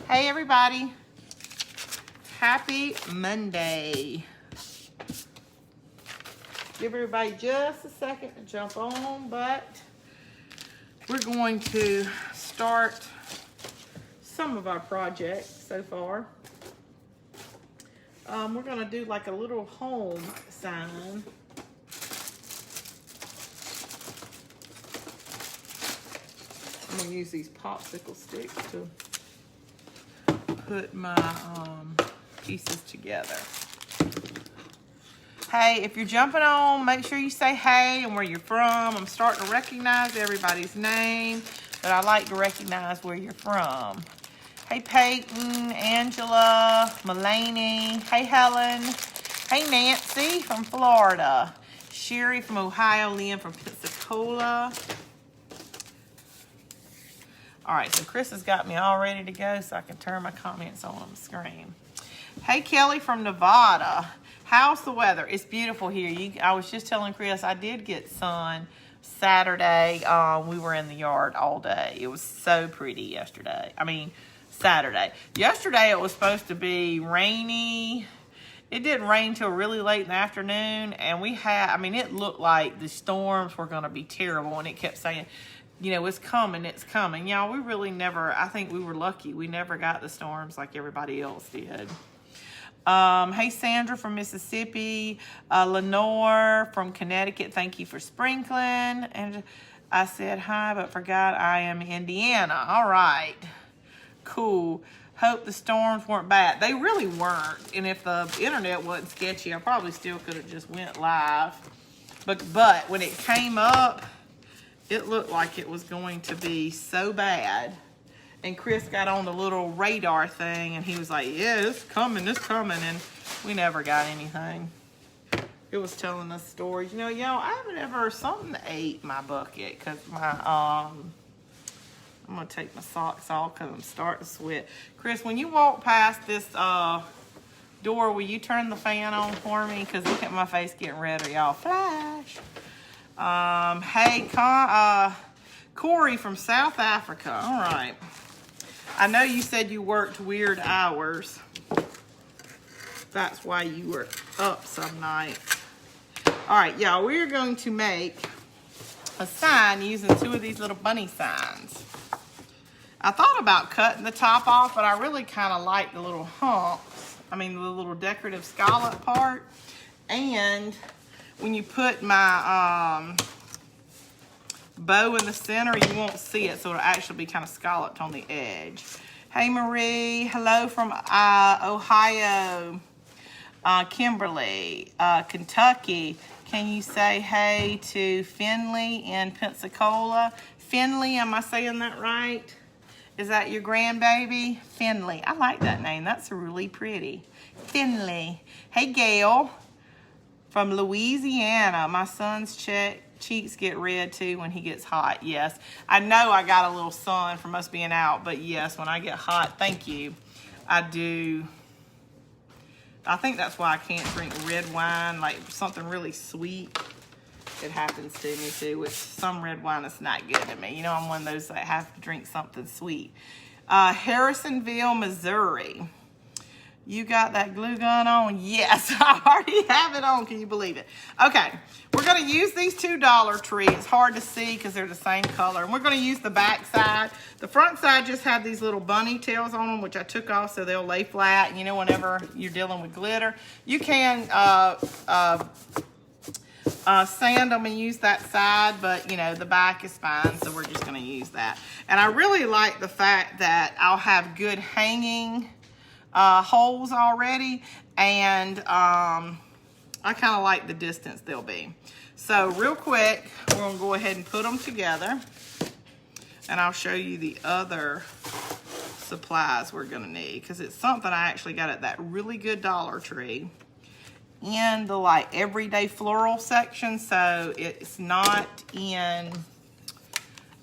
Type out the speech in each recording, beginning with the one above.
Hey everybody, happy Monday. Give everybody just a second to jump on, but we're going to start some of our projects so far. We're going to do like a little home sign. I'm going to use these popsicle sticks to put my pieces together. Hey, if you're jumping on, make sure you say hey and where you're from. I'm starting to recognize everybody's name, but I like to recognize where you're from. Hey, Peyton, Angela, Mulaney. Hey, Helen. Hey, Nancy from Florida. Sherry from Ohio. Lynn from Pensacola. All right, so Chris has got me all ready to go so I can turn my comments on the screen. Hey, Kelly from Nevada. How's the weather? It's beautiful here. I was just telling Chris I did get sun Saturday. We were in the yard all day. It was so pretty yesterday. Saturday. Yesterday it was supposed to be rainy. It didn't rain till really late in the afternoon, and it looked like the storms were going to be terrible, and it kept saying, you know, it's coming, it's coming. Y'all, we really never, I think we were lucky. We never got the storms like everybody else did. Hey, Sandra from Mississippi. Lenore from Connecticut, thank you for sprinkling. And I said hi, but forgot I am Indiana. All right. Cool. Hope the storms weren't bad. They really weren't. And if the internet wasn't sketchy, I probably still could have just went live. But when it came up, it looked like it was going to be so bad. And Chris got on the little radar thing, and he was like, yeah, it's coming. And we never got anything. It was telling us stories. You know, I haven't ever, something ate my bucket, because I'm going to take my socks off because I'm starting to sweat. Chris, when you walk past this door, will you turn the fan on for me? Because look at my face getting redder, y'all. Flash. Hey, Corey from South Africa. All right. I know you said you worked weird hours. That's why you were up some night. All right, y'all, we're going to make a sign using two of these little bunny signs. I thought about cutting the top off, but I really kind of like the little humps. The little decorative scallop part. And when you put my bow in the center, you won't see it, so it'll actually be kind of scalloped on the edge. Hey, Marie. Hello from Ohio. Kimberly, Kentucky. Can you say hey to Finley in Pensacola? Finley, am I saying that right? Is that your grandbaby? Finley. I like that name. That's really pretty. Finley. Hey, Gail from Louisiana. My son's cheeks get red too when he gets hot. Yes, I know I got a little sun from us being out, but yes, when I get hot, thank you, I do. I think that's why I can't drink red wine, like something really sweet. It happens to me too, with some red wine is not good to me. You know, I'm one of those that have to drink something sweet. Harrisonville, Missouri. You got that glue gun on? Yes, I already have it on. Can you believe it? Okay, we're going to use these two Dollar Tree. It's hard to see because they're the same color. And we're going to use the back side. The front side just had these little bunny tails on them, which I took off so they'll lay flat. And you know, whenever you're dealing with glitter, you can sand them and use that side, but you know, the back is fine, so we're just going to use that. And I really like the fact that I'll have good hanging holes already, and I kind of like the distance they'll be. So real quick, we're going to go ahead and put them together, and I'll show you the other supplies we're going to need, because it's something I actually got at that really good Dollar Tree in the like everyday floral section, so it's not in,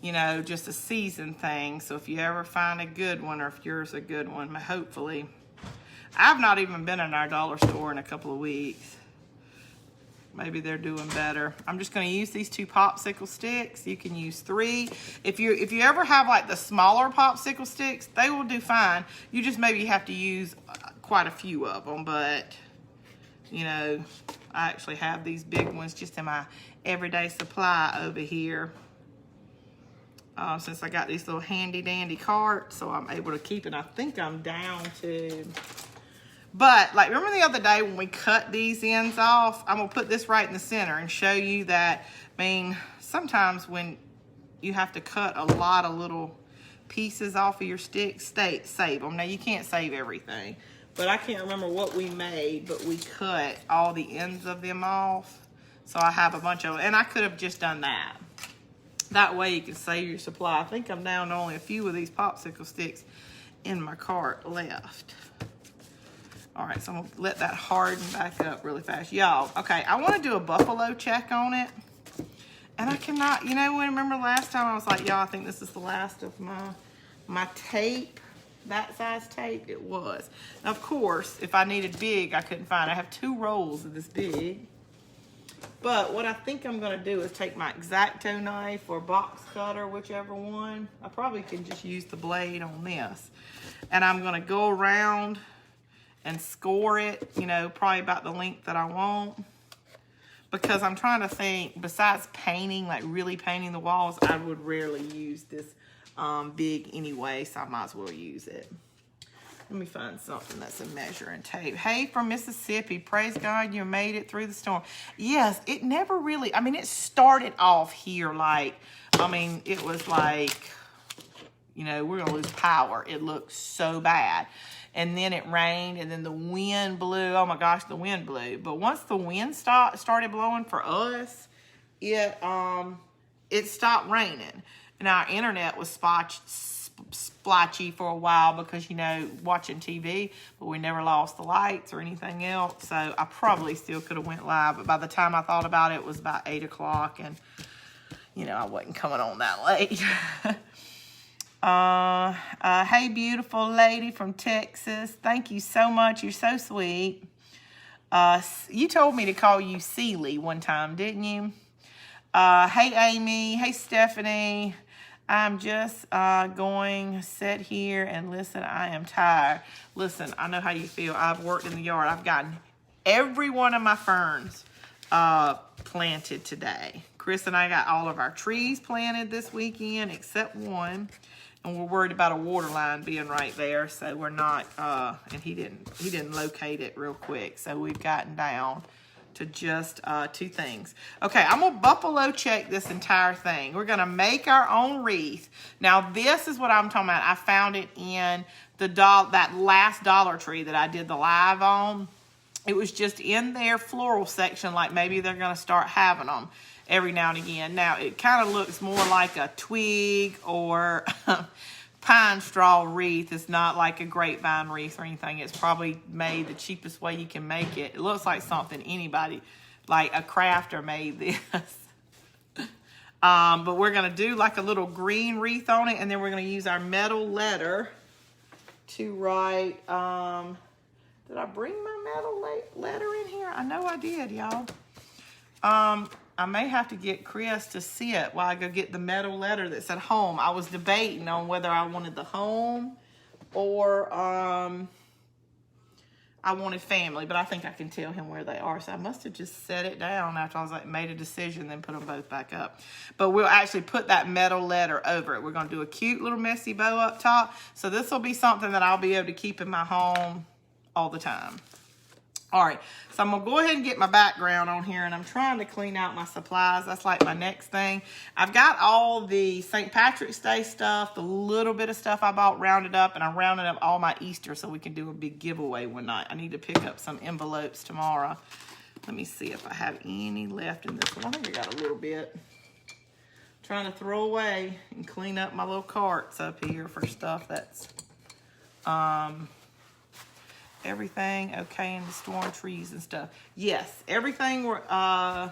you know, just a season thing. So if you ever find a good one, or if yours a good one, hopefully. I've not even been in our dollar store in a couple of weeks. Maybe they're doing better. I'm just going to use these 2 popsicle sticks. You can use 3. If you ever have like the smaller popsicle sticks, they will do fine. You just maybe have to use quite a few of them, but you know, I actually have these big ones just in my everyday supply over here. Since I got these little handy dandy carts, so I'm able to keep it. I think I'm down to, but like, remember the other day when we cut these ends off? I'm gonna put this right in the center and show you that, I mean, sometimes when you have to cut a lot of little pieces off of your sticks, save them. Now you can't save everything, but I can't remember what we made, but we cut all the ends of them off. So I have a bunch of, and I could have just done that. That way you can save your supply. I think I'm down to only a few of these popsicle sticks in my cart left. All right, so I'm gonna let that harden back up really fast. Y'all, okay, I wanna do a buffalo check on it. And I cannot, you know, remember last time I was like, y'all, I think this is the last of my tape, that size tape. It was. Now, of course, if I needed big, I couldn't find it. I have 2 rolls of this big. But what I think I'm gonna do is take my X-Acto knife or box cutter, whichever one. I probably can just use the blade on this. And I'm gonna go around and score it, you know, probably about the length that I want. Because I'm trying to think, besides painting, like really painting the walls, I would rarely use this big anyway, so I might as well use it. Let me find something that's a measuring tape. Hey, from Mississippi. Praise God you made it through the storm. Yes, it never really, I mean, it started off here like, I mean, it was like, you know, we're going to lose power. It looked so bad. And then it rained, and then the wind blew. Oh, my gosh, the wind blew. But once the wind started blowing for us, it stopped raining. And our internet was splotchy for a while because, you know, watching TV, but we never lost the lights or anything else. So I probably still could have went live, but by the time I thought about it, it was about 8 o'clock, and, you know, I wasn't coming on that late. Hey, beautiful lady from Texas. Thank you so much. You're so sweet. You told me to call you Sealy one time, didn't you? Hey, Amy. Hey, Stephanie. I'm just going to sit here and listen. I am tired. Listen, I know how you feel. I've worked in the yard. I've gotten every one of my ferns planted today. Chris and I got all of our trees planted this weekend except one. And we're worried about a water line being right there, so we're not, and he didn't locate it real quick. So we've gotten down to just 2 things. Okay, I'm gonna buffalo check this entire thing. We're gonna make our own wreath. Now this is what I'm talking about. I found it in that last Dollar Tree that I did the live on. It was just in their floral section, like maybe they're gonna start having them every now and again. Now it kind of looks more like a twig or pine straw wreath. It's not like a grapevine wreath or anything. It's probably made the cheapest way you can make it. It looks like something anybody, like a crafter, made this. But we're gonna do like a little green wreath on it, and then we're gonna use our metal letter to write, did I bring my metal letter in here? I know I did, y'all. I may have to get Chris to see it while I go get the metal letter that's at home. I was debating on whether I wanted the home or I wanted family, but I think I can tell him where they are. So I must have just set it down after I was like made a decision, then put them both back up. But we'll actually put that metal letter over it. We're going to do a cute little messy bow up top. So this will be something that I'll be able to keep in my home all the time. All right, so I'm gonna go ahead and get my background on here, and I'm trying to clean out my supplies. That's like my next thing. I've got all the St. Patrick's Day stuff, the little bit of stuff I bought rounded up, and I rounded up all my Easter so we can do a big giveaway one night. I need to pick up some envelopes tomorrow. Let me see if I have any left in this one. I think I got a little bit. I'm trying to throw away and clean up my little carts up here for stuff that's everything okay in the storm trees and stuff. Yes, everything was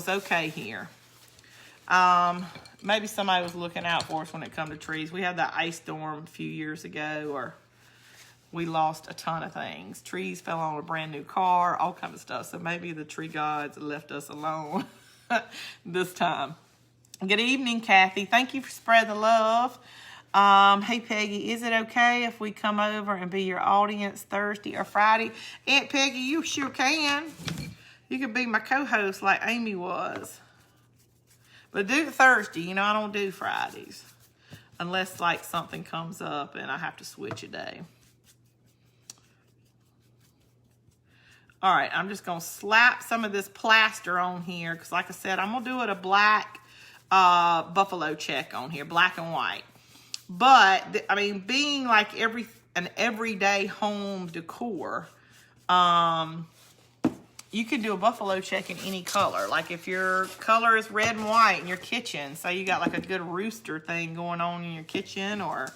okay here. Maybe somebody was looking out for us when it come to trees. We had that ice storm a few years ago, or we lost a ton of things. Trees fell on a brand new car, all kind of stuff. So maybe the tree gods left us alone this time. Good evening, Kathy. Thank you for spreading the love. Hey, Peggy, is it okay if we come over and be your audience Thursday or Friday? Aunt Peggy, you sure can. You could be my co-host like Amy was. But do it Thursday. You know, I don't do Fridays. Unless, like, something comes up and I have to switch a day. All right, I'm just going to slap some of this plaster on here. Because, like I said, I'm going to do it a black buffalo check on here. Black and white. But, I mean, being like an everyday home decor, you can do a buffalo check in any color. Like if your color is red and white in your kitchen, say you got like a good rooster thing going on in your kitchen, or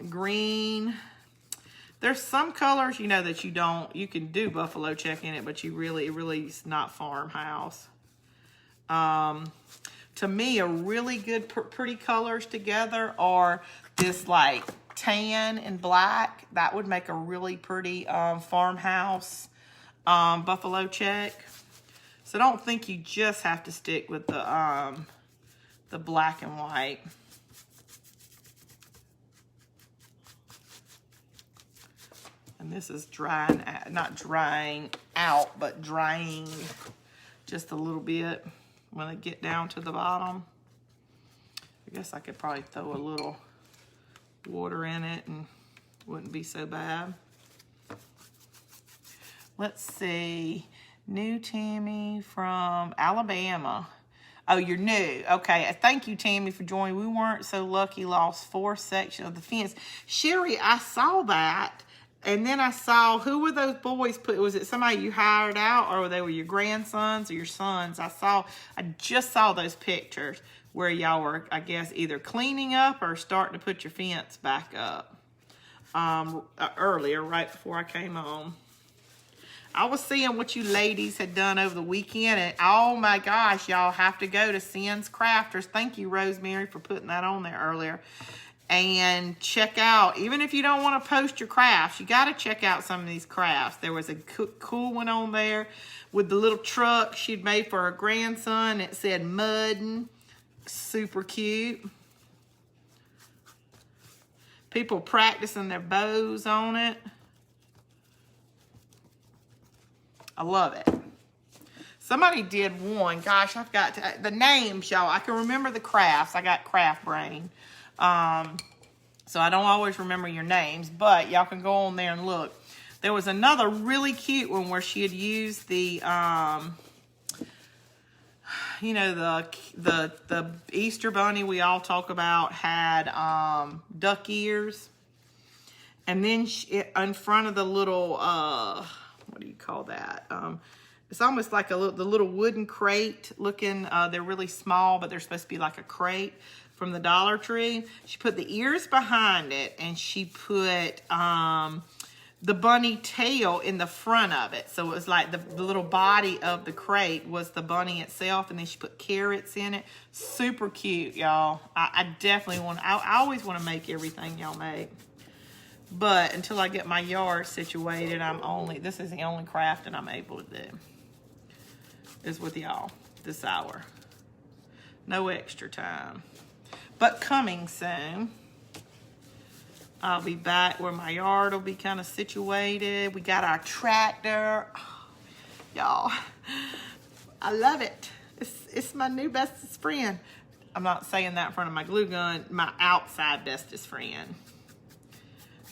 green. There's some colors, you know, that you can do buffalo check in it, but it really is not farmhouse. To me, a really good, pretty colors together are this like tan and black. That would make a really pretty farmhouse buffalo check. So don't think you just have to stick with the black and white. And this is drying, not drying out, but drying just a little bit when I get down to the bottom. I guess I could probably throw a little water in it and it wouldn't be so bad. Let's see. New Tammy from Alabama. Oh, you're new. Okay. Thank you, Tammy, for joining. We weren't so lucky. Lost 4 sections of the fence. Sherry, I saw that. And then I saw, who were those boys put? Was it somebody you hired out, or they were your grandsons or your sons? I just saw those pictures where y'all were, I guess, either cleaning up or starting to put your fence back up earlier, right before I came on. I was seeing what you ladies had done over the weekend, and oh my gosh, y'all have to go to Sin's Crafters. Thank you, Rosemary, for putting that on there earlier. And check out, even if you don't want to post your crafts, you got to check out some of these crafts. There was a cool one on there with the little truck she'd made for her grandson. It said muddin'. Super cute. People practicing their bows on it. I love it. Somebody did one. Gosh, I've got the names, y'all. I can remember the crafts. I got craft brain. So I don't always remember your names, but y'all can go on there and look. There was another really cute one where she had used the, you know, the Easter bunny we all talk about had duck ears. And then in front of the little, what do you call that? It's almost like the little wooden crate looking. They're really small, but they're supposed to be like a crate from the Dollar Tree. She put the ears behind it, and she put the bunny tail in the front of it. So it was like the little body of the crate was the bunny itself, and then she put carrots in it. Super cute, y'all. I definitely want, I always want to make everything y'all make. But until I get my yard situated, this is the only crafting I'm able to do. Is with y'all this hour. No extra time. But coming soon. I'll be back where my yard will be kind of situated. We got our tractor. Oh, y'all, I love it. It's my new bestest friend. I'm not saying that in front of my glue gun. My outside bestest friend.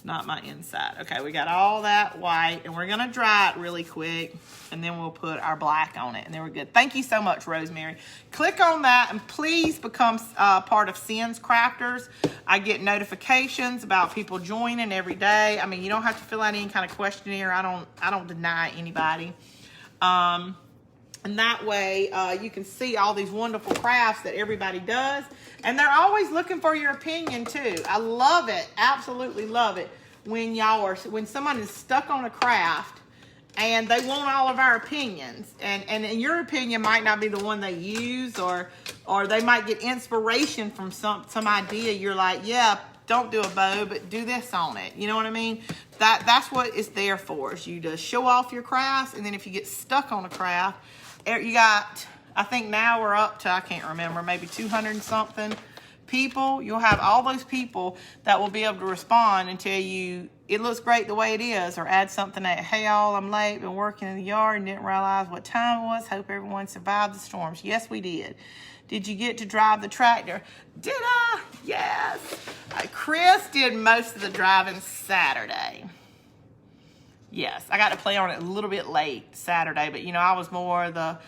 Not my inside. Okay, we got all that white, and we're going to dry it really quick, and then we'll put our black on it, and then we're good. Thank you so much, Rosemary. Click on that, and please become part of Sin's Crafters. I get notifications about people joining every day. I mean, you don't have to fill out any kind of questionnaire. I don't deny anybody. And that way, you can see all these wonderful crafts that everybody does. And they're always looking for your opinion, too. I love it. Absolutely love it. When someone is stuck on a craft and they want all of our opinions. And your opinion might not be the one they use, or they might get inspiration from some idea. You're like, yeah, don't do a bow, but do this on it. You know what I mean? That's what it's there for, is you to show off your crafts. And then if you get stuck on a craft, you got, I think now we're up to, I can't remember, maybe 200 and something people. You'll have all those people that will be able to respond and tell you it looks great the way it is, or add something that, hey y'all, I'm late, been working in the yard and didn't realize what time it was. Hope everyone survived the storms. Yes, we did. Did you get to drive the tractor? Did I? Yes. Chris did most of the driving Saturday. Yes, I got to play on it a little bit late Saturday, but I was more the,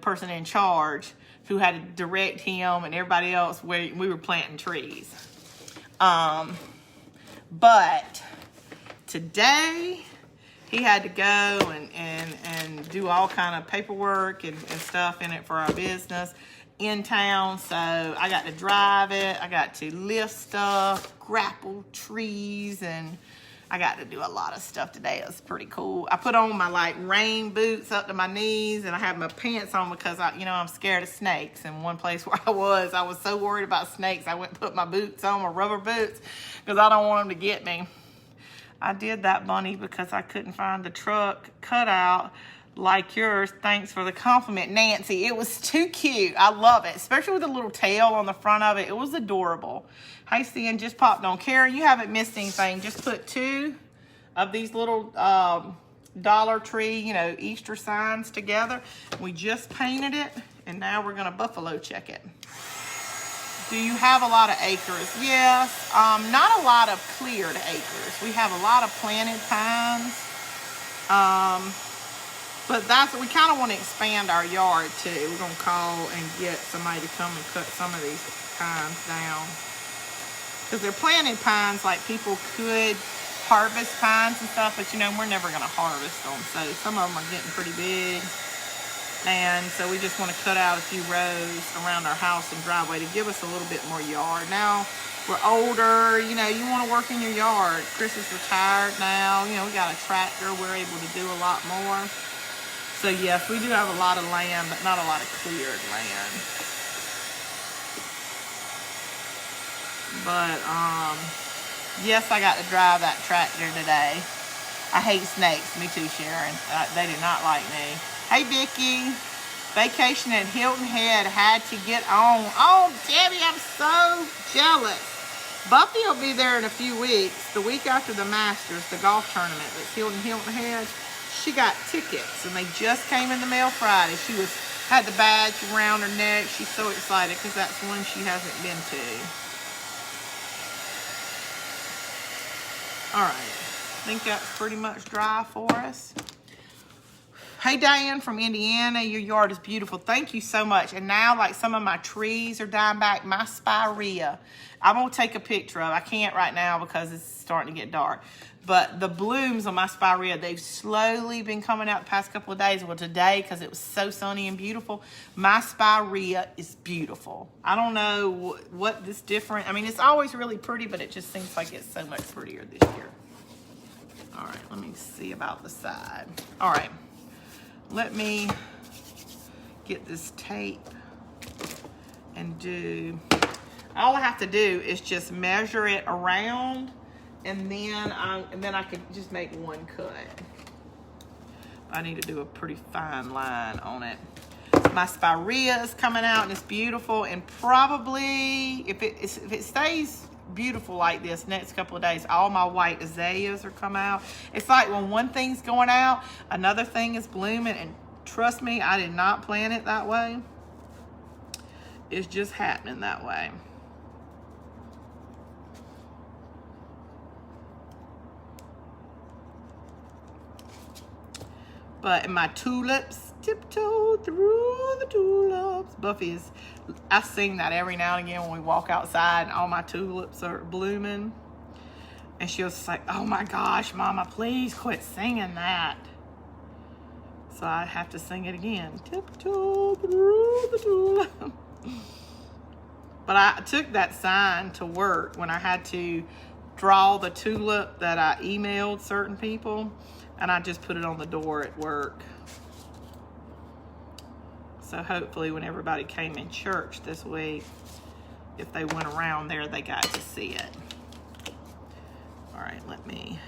person in charge who had to direct him, and everybody else, we were planting trees. But today he had to go and do all kind of paperwork and stuff in it for our business in town. So I got to drive it. I got to lift stuff, grapple trees, and I got to do a lot of stuff today. It was pretty cool. I put on my rain boots up to my knees, and I had my pants on because I'm scared of snakes. And one place where I was so worried about snakes, I went and put my boots on, my rubber boots, because I don't want them to get me. I did that, Bunny, because I couldn't find the truck cutout like yours. Thanks for the compliment, Nancy. It was too cute. I love it, especially with the little tail on the front of it. It was adorable. Hey, Cian, just popped on. Karen, you haven't missed anything. Just put 2 of these little Dollar Tree, Easter signs together. We just painted it, and now we're going to buffalo check it. Do you have a lot of acres? Yes. Not a lot of cleared acres. We have a lot of planted pines. But we kind of want to expand our yard too. We're going to call and get somebody to come and cut some of these pines down. Because they're planted pines, like people could harvest pines and stuff, but we're never going to harvest them. So some of them are getting pretty big. And so we just want to cut out a few rows around our house and driveway to give us a little bit more yard. Now we're older, you want to work in your yard. Chris is retired now. We got a tractor. We're able to do a lot more. So yes, we do have a lot of land, but not a lot of cleared land. But yes, I got to drive that tractor today. I hate snakes. Me too, Sharon. They do not like me. Hey, Vicki. Vacation at Hilton Head had to get on. Oh, Debbie, I'm so jealous. Buffy will be there in a few weeks. The week after the Masters, the golf tournament that's Hilton Head. She got tickets, and they just came in the mail Friday. She had the badge around her neck. She's so excited because that's one she hasn't been to. All right, I think that's pretty much dry for us. Hey, Diane from Indiana, your yard is beautiful. Thank you so much. And now, some of my trees are dying back. My spirea, I'm going to take a picture of. I can't right now because it's starting to get dark. But the blooms on my spirea, they've slowly been coming out the past couple of days. Well, today, because it was so sunny and beautiful, my spirea is beautiful. I don't know what this different. I mean, it's always really pretty, but it just seems like it's so much prettier this year. All right, let me see about the side. All right. Let me get this tape and all I have to do is just measure it around, and then I could just make one cut. I need to do a pretty fine line on it. My spirea is coming out and it's beautiful, and probably if it stays beautiful like this next couple of days, all my white azaleas are come out. It's like when one thing's going out, another thing is blooming, and trust me, I did not plan it that way. It's just happening that way. But in my tulips, tiptoe through the tulips. I sing that every now and again when we walk outside and all my tulips are blooming. And she'll say, oh my gosh, Mama, please quit singing that. So I have to sing it again. Tiptoe through the tulip. But I took that sign to work when I had to draw the tulip that I emailed certain people, and I just put it on the door at work. So hopefully when everybody came in church this week, if they went around there, they got to see it. All right, let me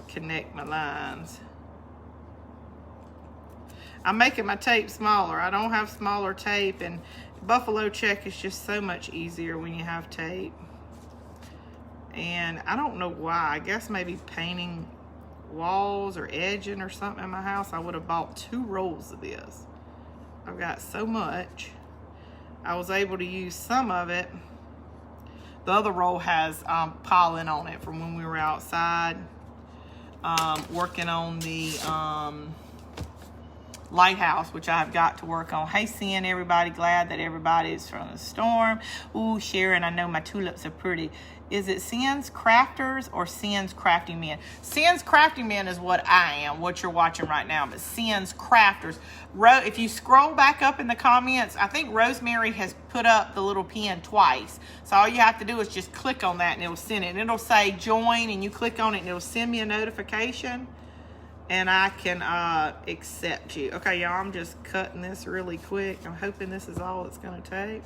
connect my lines. I'm making my tape smaller. I don't have smaller tape, and buffalo check is just so much easier when you have tape. And I don't know why. I guess maybe painting walls or edging or something in my house, I would have bought 2 rolls of this. I've got so much. I was able to use some of it. The other roll has pollen on it from when we were outside working on the lighthouse, which I've got to work on. Hey, Sin, everybody, glad that everybody is from the storm. Ooh, Sharon, I know my tulips are pretty. Is it Sin's Crafters or Sin's Crafting Men? Sin's Crafting Men is what I am, what you're watching right now, but Sin's Crafters. If you scroll back up in the comments, I think Rosemary has put up the little pin twice. So all you have to do is just click on that and it'll send it. And it'll say join, and you click on it and it'll send me a notification. And I can accept you. Okay, y'all, I'm just cutting this really quick. I'm hoping this is all it's gonna take.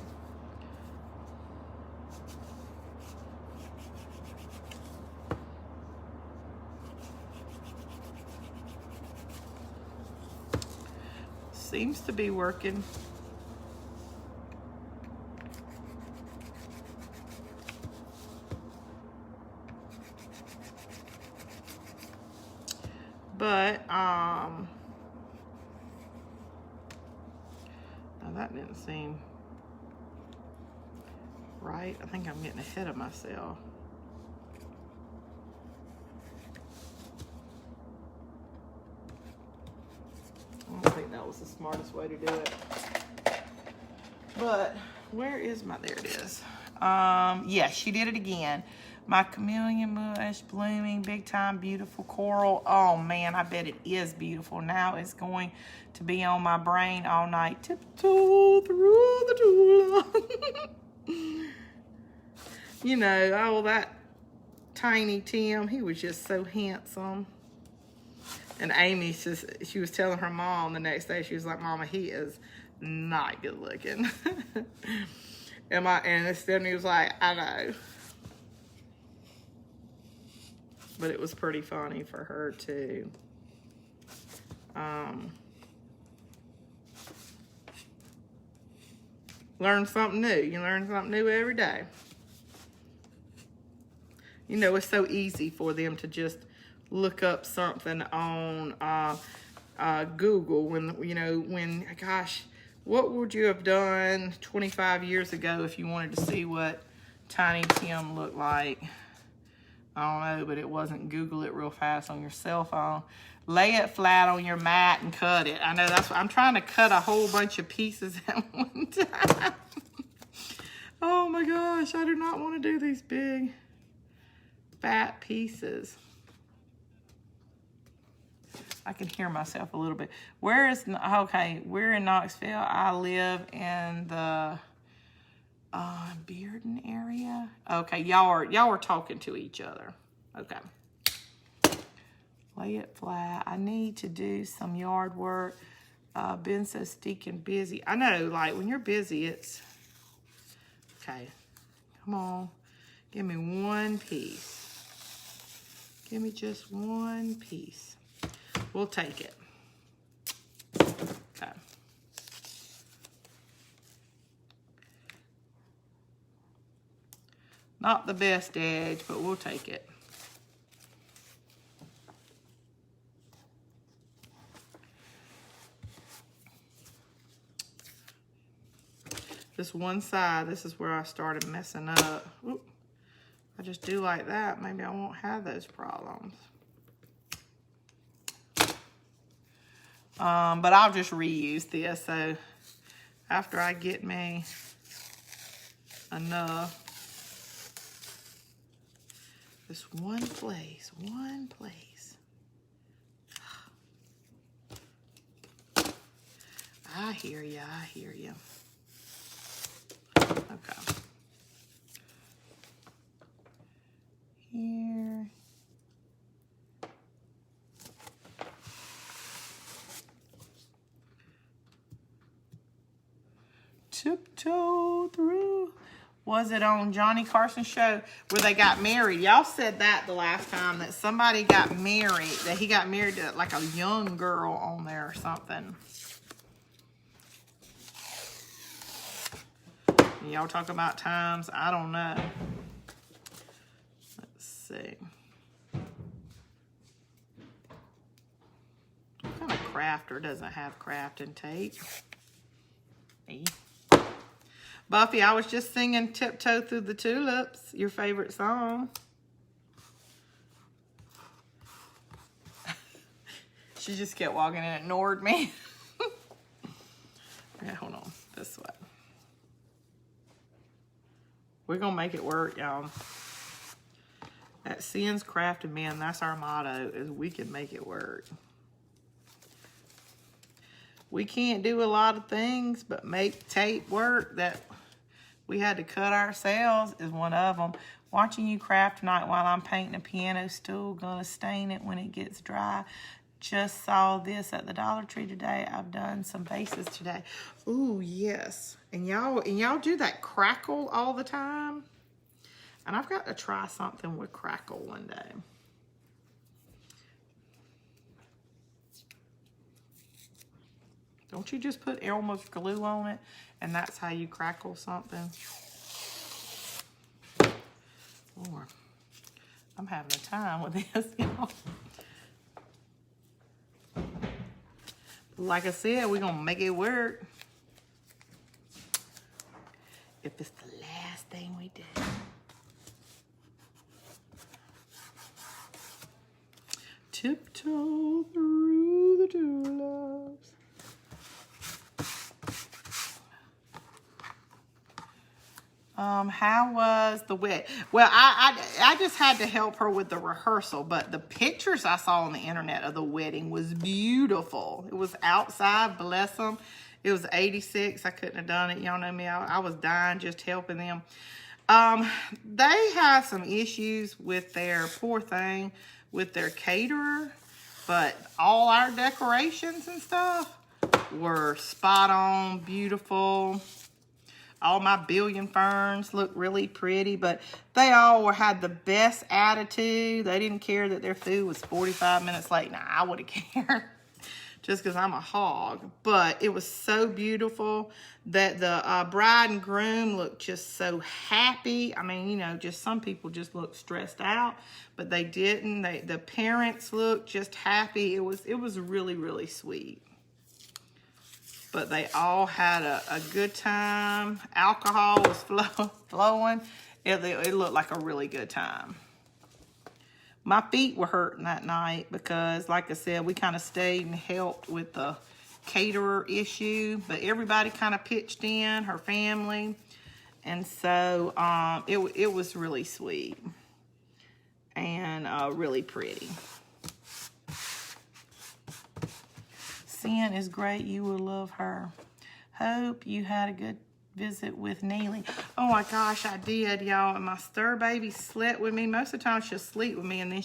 Seems to be working. But, now that didn't seem right. I think I'm getting ahead of myself. I don't think that was the smartest way to do it. But, where is my, there it is. Yeah, she did it again. My chameleon bush blooming, big time, beautiful coral. Oh man, I bet it is beautiful. Now it's going to be on my brain all night. Tiptoe through the tulip. You know, oh, that Tiny Tim, he was just so handsome. And Amy, she was telling her mom the next day, she was like, Mama, he is not good looking. And Stephanie was like, I know. But it was pretty funny for her too. Learn something new. You learn something new every day. You know, it's so easy for them to just look up something on Google when, gosh, what would you have done 25 years ago if you wanted to see what Tiny Tim looked like? I don't know, but it wasn't Google it real fast on your cell phone. Lay it flat on your mat and cut it. I know that's what I'm trying to cut, a whole bunch of pieces at one time. Oh my gosh, I do not want to do these big fat pieces. I can hear myself a little bit. We're in Knoxville. I live in the Bearden area. Okay, y'all are talking to each other. Okay. Lay it flat. I need to do some yard work. Been so stinking busy. I know, like, when you're busy, it's... Okay. Come on. Give me one piece. Give me just one piece. We'll take it. Okay. Not the best edge, but we'll take it. This one side, this is where I started messing up. Oop. I just do like that, maybe I won't have those problems. But I'll just reuse this. So after I get me enough, just one place. I hear you. Okay. Here. Tiptoe through. Was it on Johnny Carson's show where they got married? Y'all said that the last time, that somebody got married, that he got married to like a young girl on there or something. Y'all talk about times, I don't know. Let's see. What kind of crafter doesn't have crafting tape? Me. Buffy, I was just singing Tiptoe Through the Tulips, your favorite song. She just kept walking and ignored me. Okay, hold on, this way. We're gonna make it work, y'all. At Sin's Crafted Men, that's our motto, is we can make it work. We can't do a lot of things, but make tape work. That we had to cut ourselves is one of them. Watching you craft tonight while I'm painting a piano stool. Gonna stain it when it gets dry. Just saw this at the Dollar Tree today. I've done some bases today. Ooh, yes. And y'all do that crackle all the time. And I've got to try something with crackle one day. Don't you just put Elmer's glue on it and that's how you crackle something? Or I'm having a time with this, y'all. Like I said, we're gonna make it work. If it's the last thing we do. Tiptoe through the tulips. How was the wedding? Well, I just had to help her with the rehearsal, but the pictures I saw on the internet of the wedding was beautiful. It was outside, bless them. It was 86. I couldn't have done it. Y'all know me. I was dying just helping them. They have some issues with their, poor thing, with their caterer, but all our decorations and stuff were spot on, beautiful. All my billion ferns look really pretty, but they all had the best attitude. They didn't care that their food was 45 minutes late. Now, I would have cared just because I'm a hog. But it was so beautiful that the bride and groom looked just so happy. I mean, you know, just some people just look stressed out, but they didn't. The parents looked just happy. It was really, really sweet. But they all had a good time. Alcohol was flowing. It looked like a really good time. My feet were hurting that night because, like I said, we kind of stayed and helped with the caterer issue. But everybody kind of pitched in, her family. And so it was really sweet and really pretty. Sin is great. You will love her. Hope you had a good visit with Neely. Oh my gosh, I did, y'all. And my stir baby slept with me. Most of the time she'll sleep with me, and then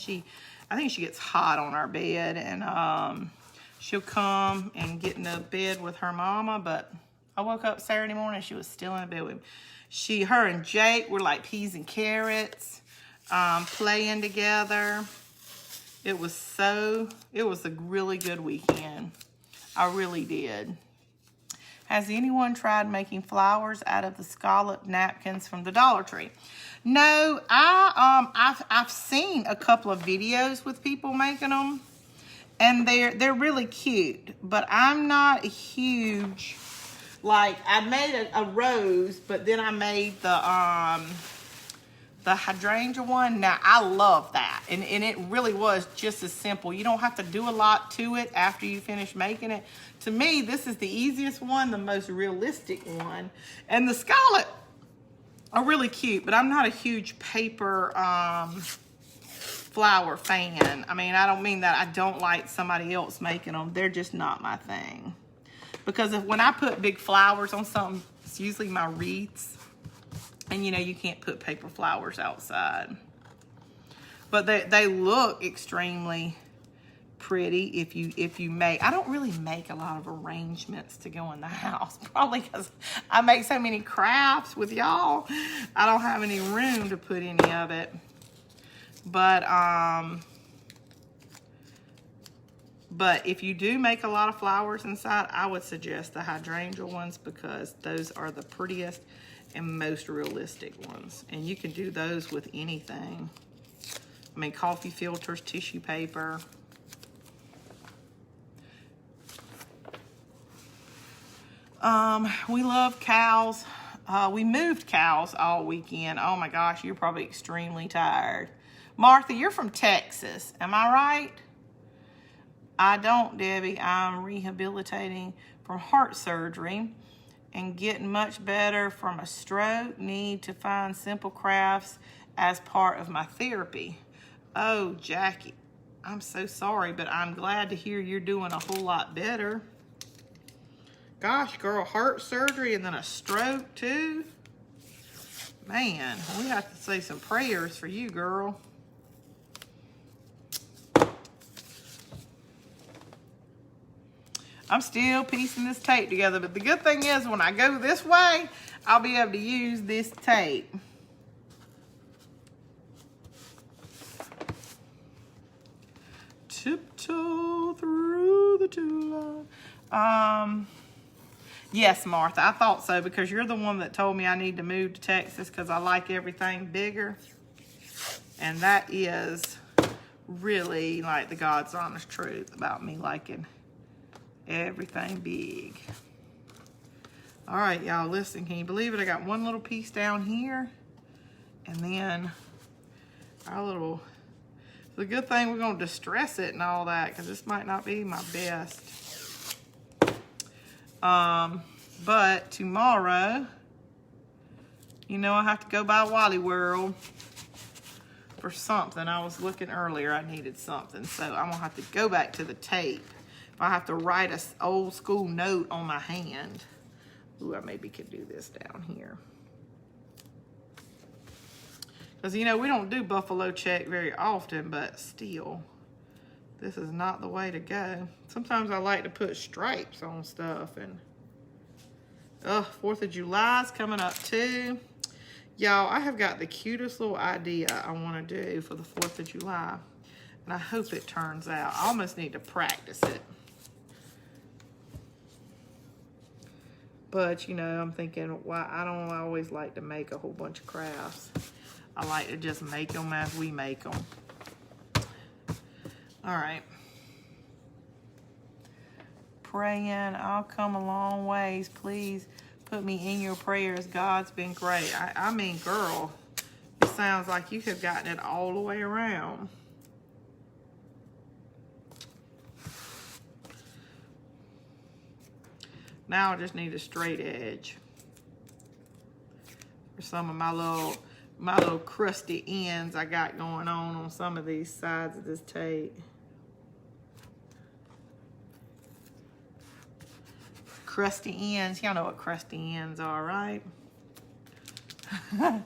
I think she gets hot on our bed, and she'll come and get in the bed with her mama. But I woke up Saturday morning, she was still in the bed with me. Her and Jake were like peas and carrots, playing together. It was a really good weekend. I really did. Has anyone tried making flowers out of the scallop napkins from the Dollar Tree? No, I've seen a couple of videos with people making them, and they're really cute. But I'm not a huge, like, I made a rose, but then I made the hydrangea one. Now, I love that. And it really was just as simple. You don't have to do a lot to it after you finish making it. To me, this is the easiest one, the most realistic one. And the scallop are really cute, but I'm not a huge paper flower fan. I mean, I don't mean that I don't like somebody else making them. They're just not my thing. Because when I put big flowers on something, it's usually my wreaths. And, you know, you can't put paper flowers outside. But they look extremely pretty if you make. I don't really make a lot of arrangements to go in the house, probably because I make so many crafts with y'all. I don't have any room to put any of it. But if you do make a lot of flowers inside, I would suggest the hydrangea ones because those are the prettiest and most realistic ones. And you can do those with anything. I mean, coffee filters, tissue paper. We love cows. We moved cows all weekend. Oh my gosh, you're probably extremely tired. Martha, you're from Texas. Am I right? I don't, Debbie. I'm rehabilitating from heart surgery and getting much better from a stroke. Need to find simple crafts as part of my therapy. Oh, Jackie, I'm so sorry, but I'm glad to hear you're doing a whole lot better. Gosh, girl, heart surgery and then a stroke too? Man, we have to say some prayers for you, girl. I'm still piecing this tape together, but the good thing is when I go this way, I'll be able to use this tape. Tiptoe through the tulip. Yes, Martha, I thought so because you're the one that told me I need to move to Texas because I like everything bigger. And that is really like the God's honest truth about me liking everything big. All right, y'all, listen, can you believe it? I got one little piece down here and then our little, the good thing we're gonna distress it and all that because this might not be my best. But tomorrow, you know, I have to go by Wally World for something. I was looking earlier, I needed something. So I'm gonna have to go back to the tape. If I have to write an old school note on my hand. Ooh, I maybe could do this down here. Because, you know, we don't do buffalo check very often, but still, this is not the way to go. Sometimes I like to put stripes on stuff. And, 4th of July is coming up too. Y'all, I have got the cutest little idea I want to do for the 4th of July. And I hope it turns out. I almost need to practice it. But, you know, I'm thinking, why I don't always like to make a whole bunch of crafts. I like to just make them as we make them. All right. Praying, I'll come a long ways. Please put me in your prayers. God's been great. I mean, girl, it sounds like you have gotten it all the way around. Now I just need a straight edge for some of my little crusty ends I got going on some of these sides of this tape. Crusty ends, y'all know what crusty ends are, right? All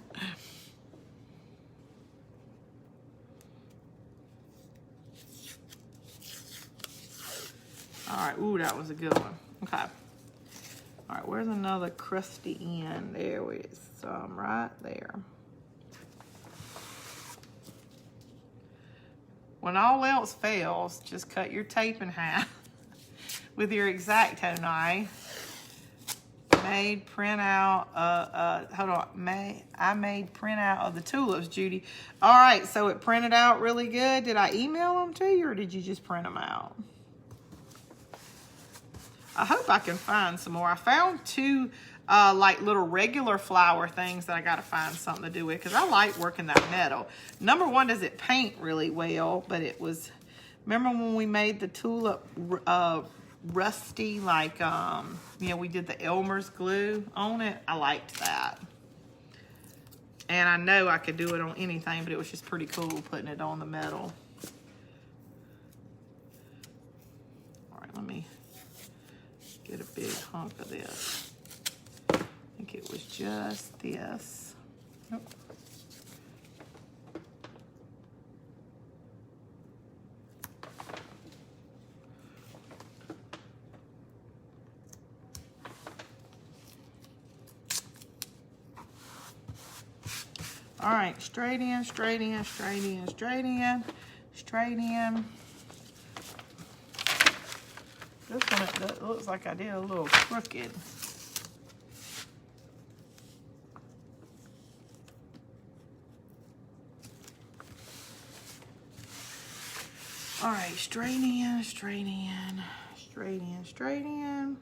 right, ooh, that was a good one. Okay. All right, where's another crusty end? There we is some right there. When all else fails, just cut your tape in half with your X-Acto knife. Made printout. Hold on. I made printout of the tulips, Judy. All right, so it printed out really good. Did I email them to you, or did you just print them out? I hope I can find some more. I found two like little regular flower things that I got to find something to do with because I like working that metal. Number one, does it paint really well, but it was, remember when we made the tulip rusty, like, you know, we did the Elmer's glue on it? I liked that. And I know I could do it on anything, but it was just pretty cool putting it on the metal. All right, let me get a big hunk of this. I think it was just this. Nope. All right, straight in, straight in, straight in, straight in, straight in. This one, it looks like I did a little crooked. All right, straight in, straight in, straight in, straight in,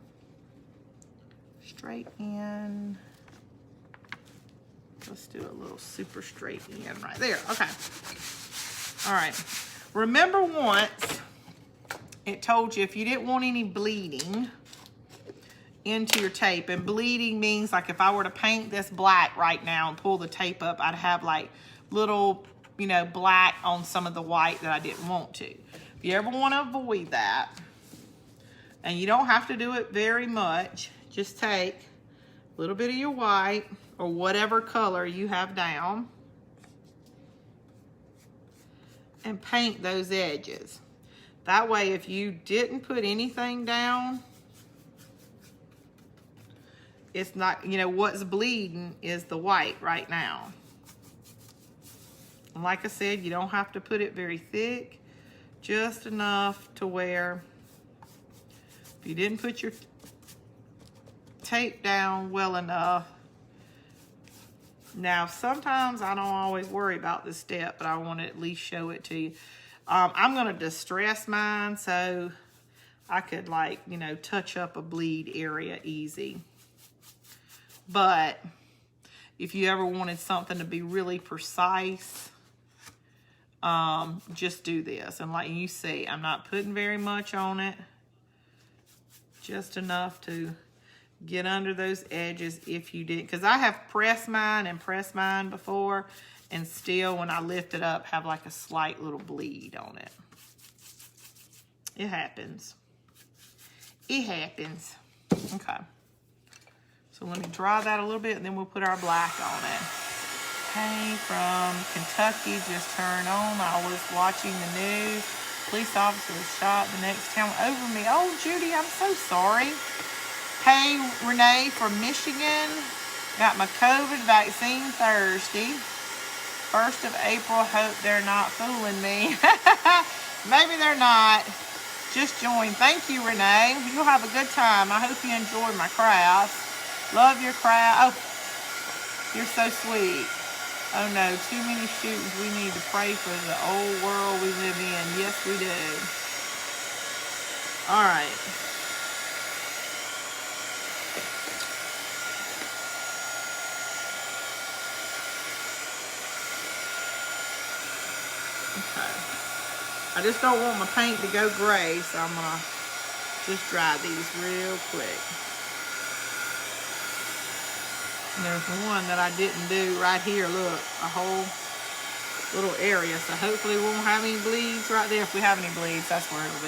straight in. Let's do a little super straight in right there. Okay. All right. Remember once it told you if you didn't want any bleeding into your tape, and bleeding means like if I were to paint this black right now and pull the tape up, I'd have like little, you know, black on some of the white that I didn't want to. If you ever want to avoid that, and you don't have to do it very much, just take a little bit of your white or whatever color you have down and paint those edges. That way, if you didn't put anything down, it's not, you know, what's bleeding is the white right now. And like I said, you don't have to put it very thick, just enough to where if you didn't put your tape down well enough. Now, sometimes I don't always worry about this step, but I want to at least show it to you. I'm going to distress mine so I could, like, you know, touch up a bleed area easy. But if you ever wanted something to be really precise, just do this. And like you see, I'm not putting very much on it. Just enough to get under those edges if you did. Because I have pressed mine before, and still when I lift it up, have like a slight little bleed on it. It happens. It happens. Okay. So let me dry that a little bit, and then we'll put our black on it. Hey, from Kentucky just turned on. I was watching the news. Police officer was shot the next town over me. Oh, Judy, I'm so sorry. Hey, Renee from Michigan. Got my COVID vaccine Thursday. 1st of April. Hope they're not fooling me. Maybe they're not. Just join. Thank you, Renee. You'll have a good time. I hope you enjoy my crafts. Love your craft. Oh, you're so sweet. Oh no, too many shootings. We need to pray for the old world we live in. Yes, we do. All right. Okay. I just don't want my paint to go gray, so I'm gonna just dry these real quick. And there's one that I didn't do right here. Look, a whole little area. So hopefully we won't have any bleeds right there. If we have any bleeds, that's where it'll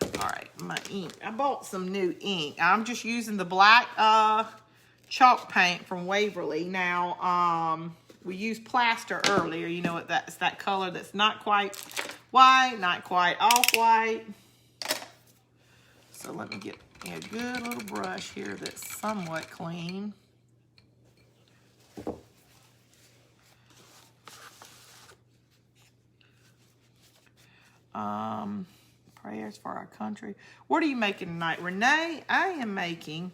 be. All right, my ink. I bought some new ink. I'm just using the black chalk paint from Waverly. Now, we used plaster earlier. You know what? That's that color that's not quite white, not quite off-white. So let me get a good little brush here that's somewhat clean. Prayers for our country. What are you making tonight, Renee? I am making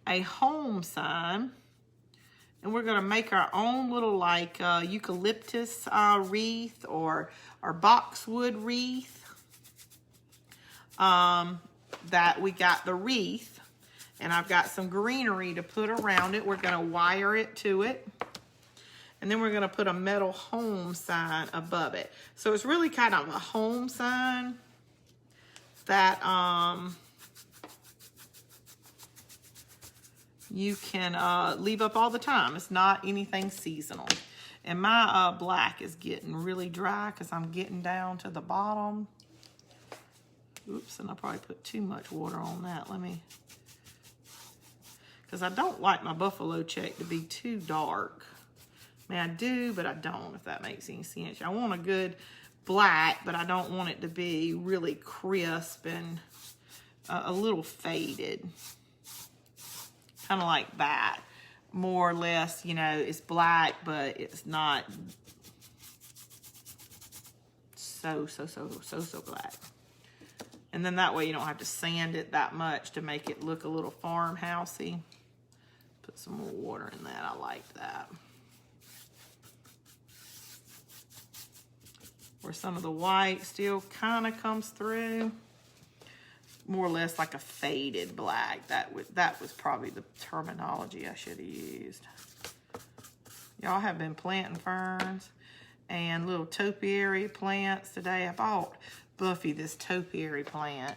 a home sign, and we're going to make our own little like eucalyptus wreath or boxwood wreath. That we got the wreath, and I've got some greenery to put around it. We're going to wire it to it, and then we're going to put a metal home sign above it. So it's really kind of a home sign that you can leave up all the time. It's not anything seasonal. And my black is getting really dry because I'm getting down to the bottom. Oops, and I probably put too much water on that. Let me, because I don't like my buffalo check to be too dark. I mean, I do, but I don't, if that makes any sense. I want a good black, but I don't want it to be really crisp and a little faded. Kind of like that. more or less, you know, it's black, but it's not so black. And then that way you don't have to sand it that much to make it look a little farmhousey. Put some more water in that. I like that. Where some of the white still kind of comes through. More or less like a faded black. That was probably the terminology I should have used. Y'all have been planting ferns and little topiary plants today. I bought Buffy this topiary plant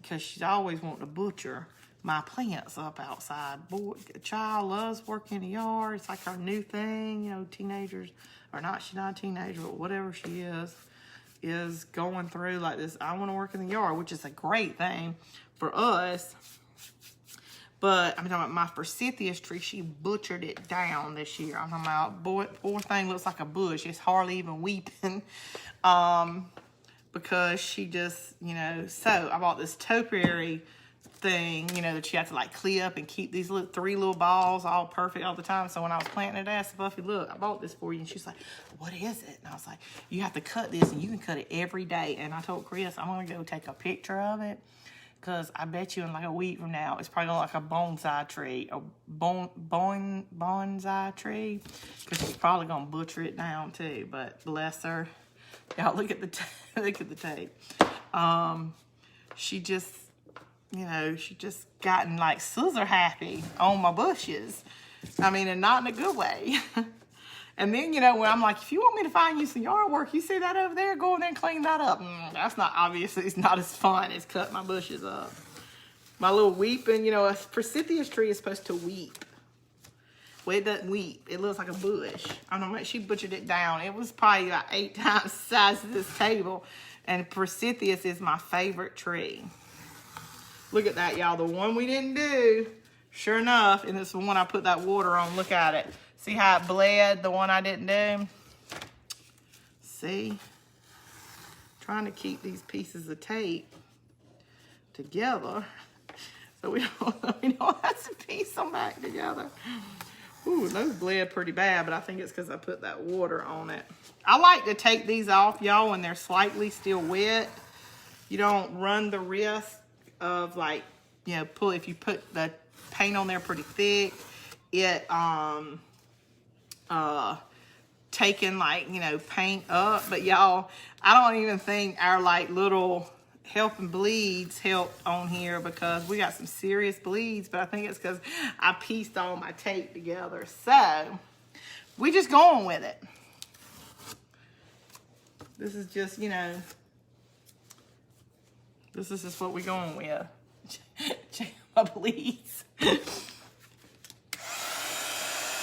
because she's always wanting to butcher my plants up outside. Boy, a child loves working in the yard. It's like her new thing, you know, teenagers, or not, she's not a teenager, but whatever she is going through like this. I want to work in the yard, which is a great thing for us. But I'm talking about my forsythia tree. She butchered it down this year. I'm talking about, boy, poor thing looks like a bush. It's hardly even weeping. Because she just, you know, so I bought this topiary thing, you know, that you have to like clip and keep these little 3 little balls all perfect all the time. So when I was planting it, I asked Buffy, look, I bought this for you. And she's like, what is it? And I was like, you have to cut this and you can cut it every day. And I told Chris, I'm going to go take a picture of it. Because I bet you in like a week from now, it's probably going to look like a bonsai tree. A bonsai tree. Because she's probably going to butcher it down too. But bless her. Y'all look at the look at the tape. She just, you know, she just gotten like scissor happy on my bushes. I mean, and not in a good way. And then, you know, when I'm like, if you want me to find you some yard work, you see that over there, go in there and clean that up. That's not, obviously, it's not as fun as cutting my bushes up. My little weeping, you know, a forsythia tree is supposed to weep. Well, it doesn't weep. It looks like a bush. I don't know, she butchered it down. It was probably like 8 times the size of this table. And forsythia is my favorite tree. Look at that, y'all. The one we didn't do, sure enough, and it's the one I put that water on. Look at it. See how it bled, the one I didn't do? See? Trying to keep these pieces of tape together so we don't have to piece them back together. Ooh, those bled pretty bad, but I think it's because I put that water on it. I like to take these off, y'all, when they're slightly still wet. You don't run the risk of, like, you know, if you put the paint on there pretty thick, it taking, like, you know, paint up. But y'all, I don't even think our like little helping bleeds helped on here, because we got some serious bleeds. But I think it's because I pieced all my tape together. So we just going with it. This is just, you know, this is just what we going with. Check my bleeds.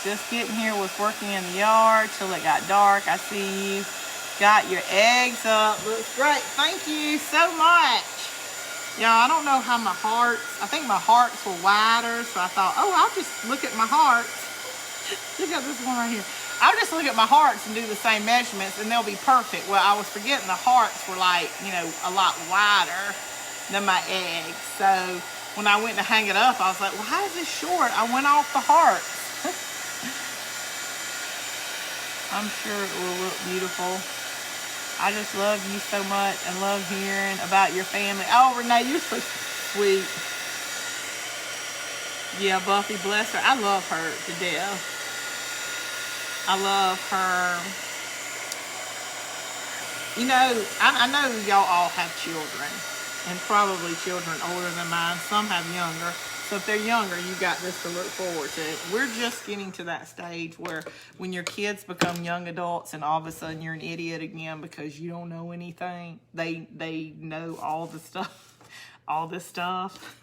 Just getting here, was working in the yard till it got dark. I see you got your eggs up. Looks great. Thank you so much. Y'all, I don't know how my hearts, I think my hearts were wider, so I thought, oh, I'll just look at my hearts. Look at this one right here. I'll just look at my hearts and do the same measurements and they'll be perfect. Well, I was forgetting the hearts were like, you know, a lot wider than my eggs. So when I went to hang it up, I was like, well, how is this short? I went off the hearts. I'm sure it will look beautiful. I just love you so much and love hearing about your family. Oh, Renee, you're so sweet. Yeah, Buffy, bless her. I love her to death. I love her. You know, I know y'all all have children, and probably children older than mine. Some have younger. So if they're younger, you got this to look forward to. We're just getting to that stage where when your kids become young adults and all of a sudden you're an idiot again because you don't know anything. They know all the stuff, all this stuff.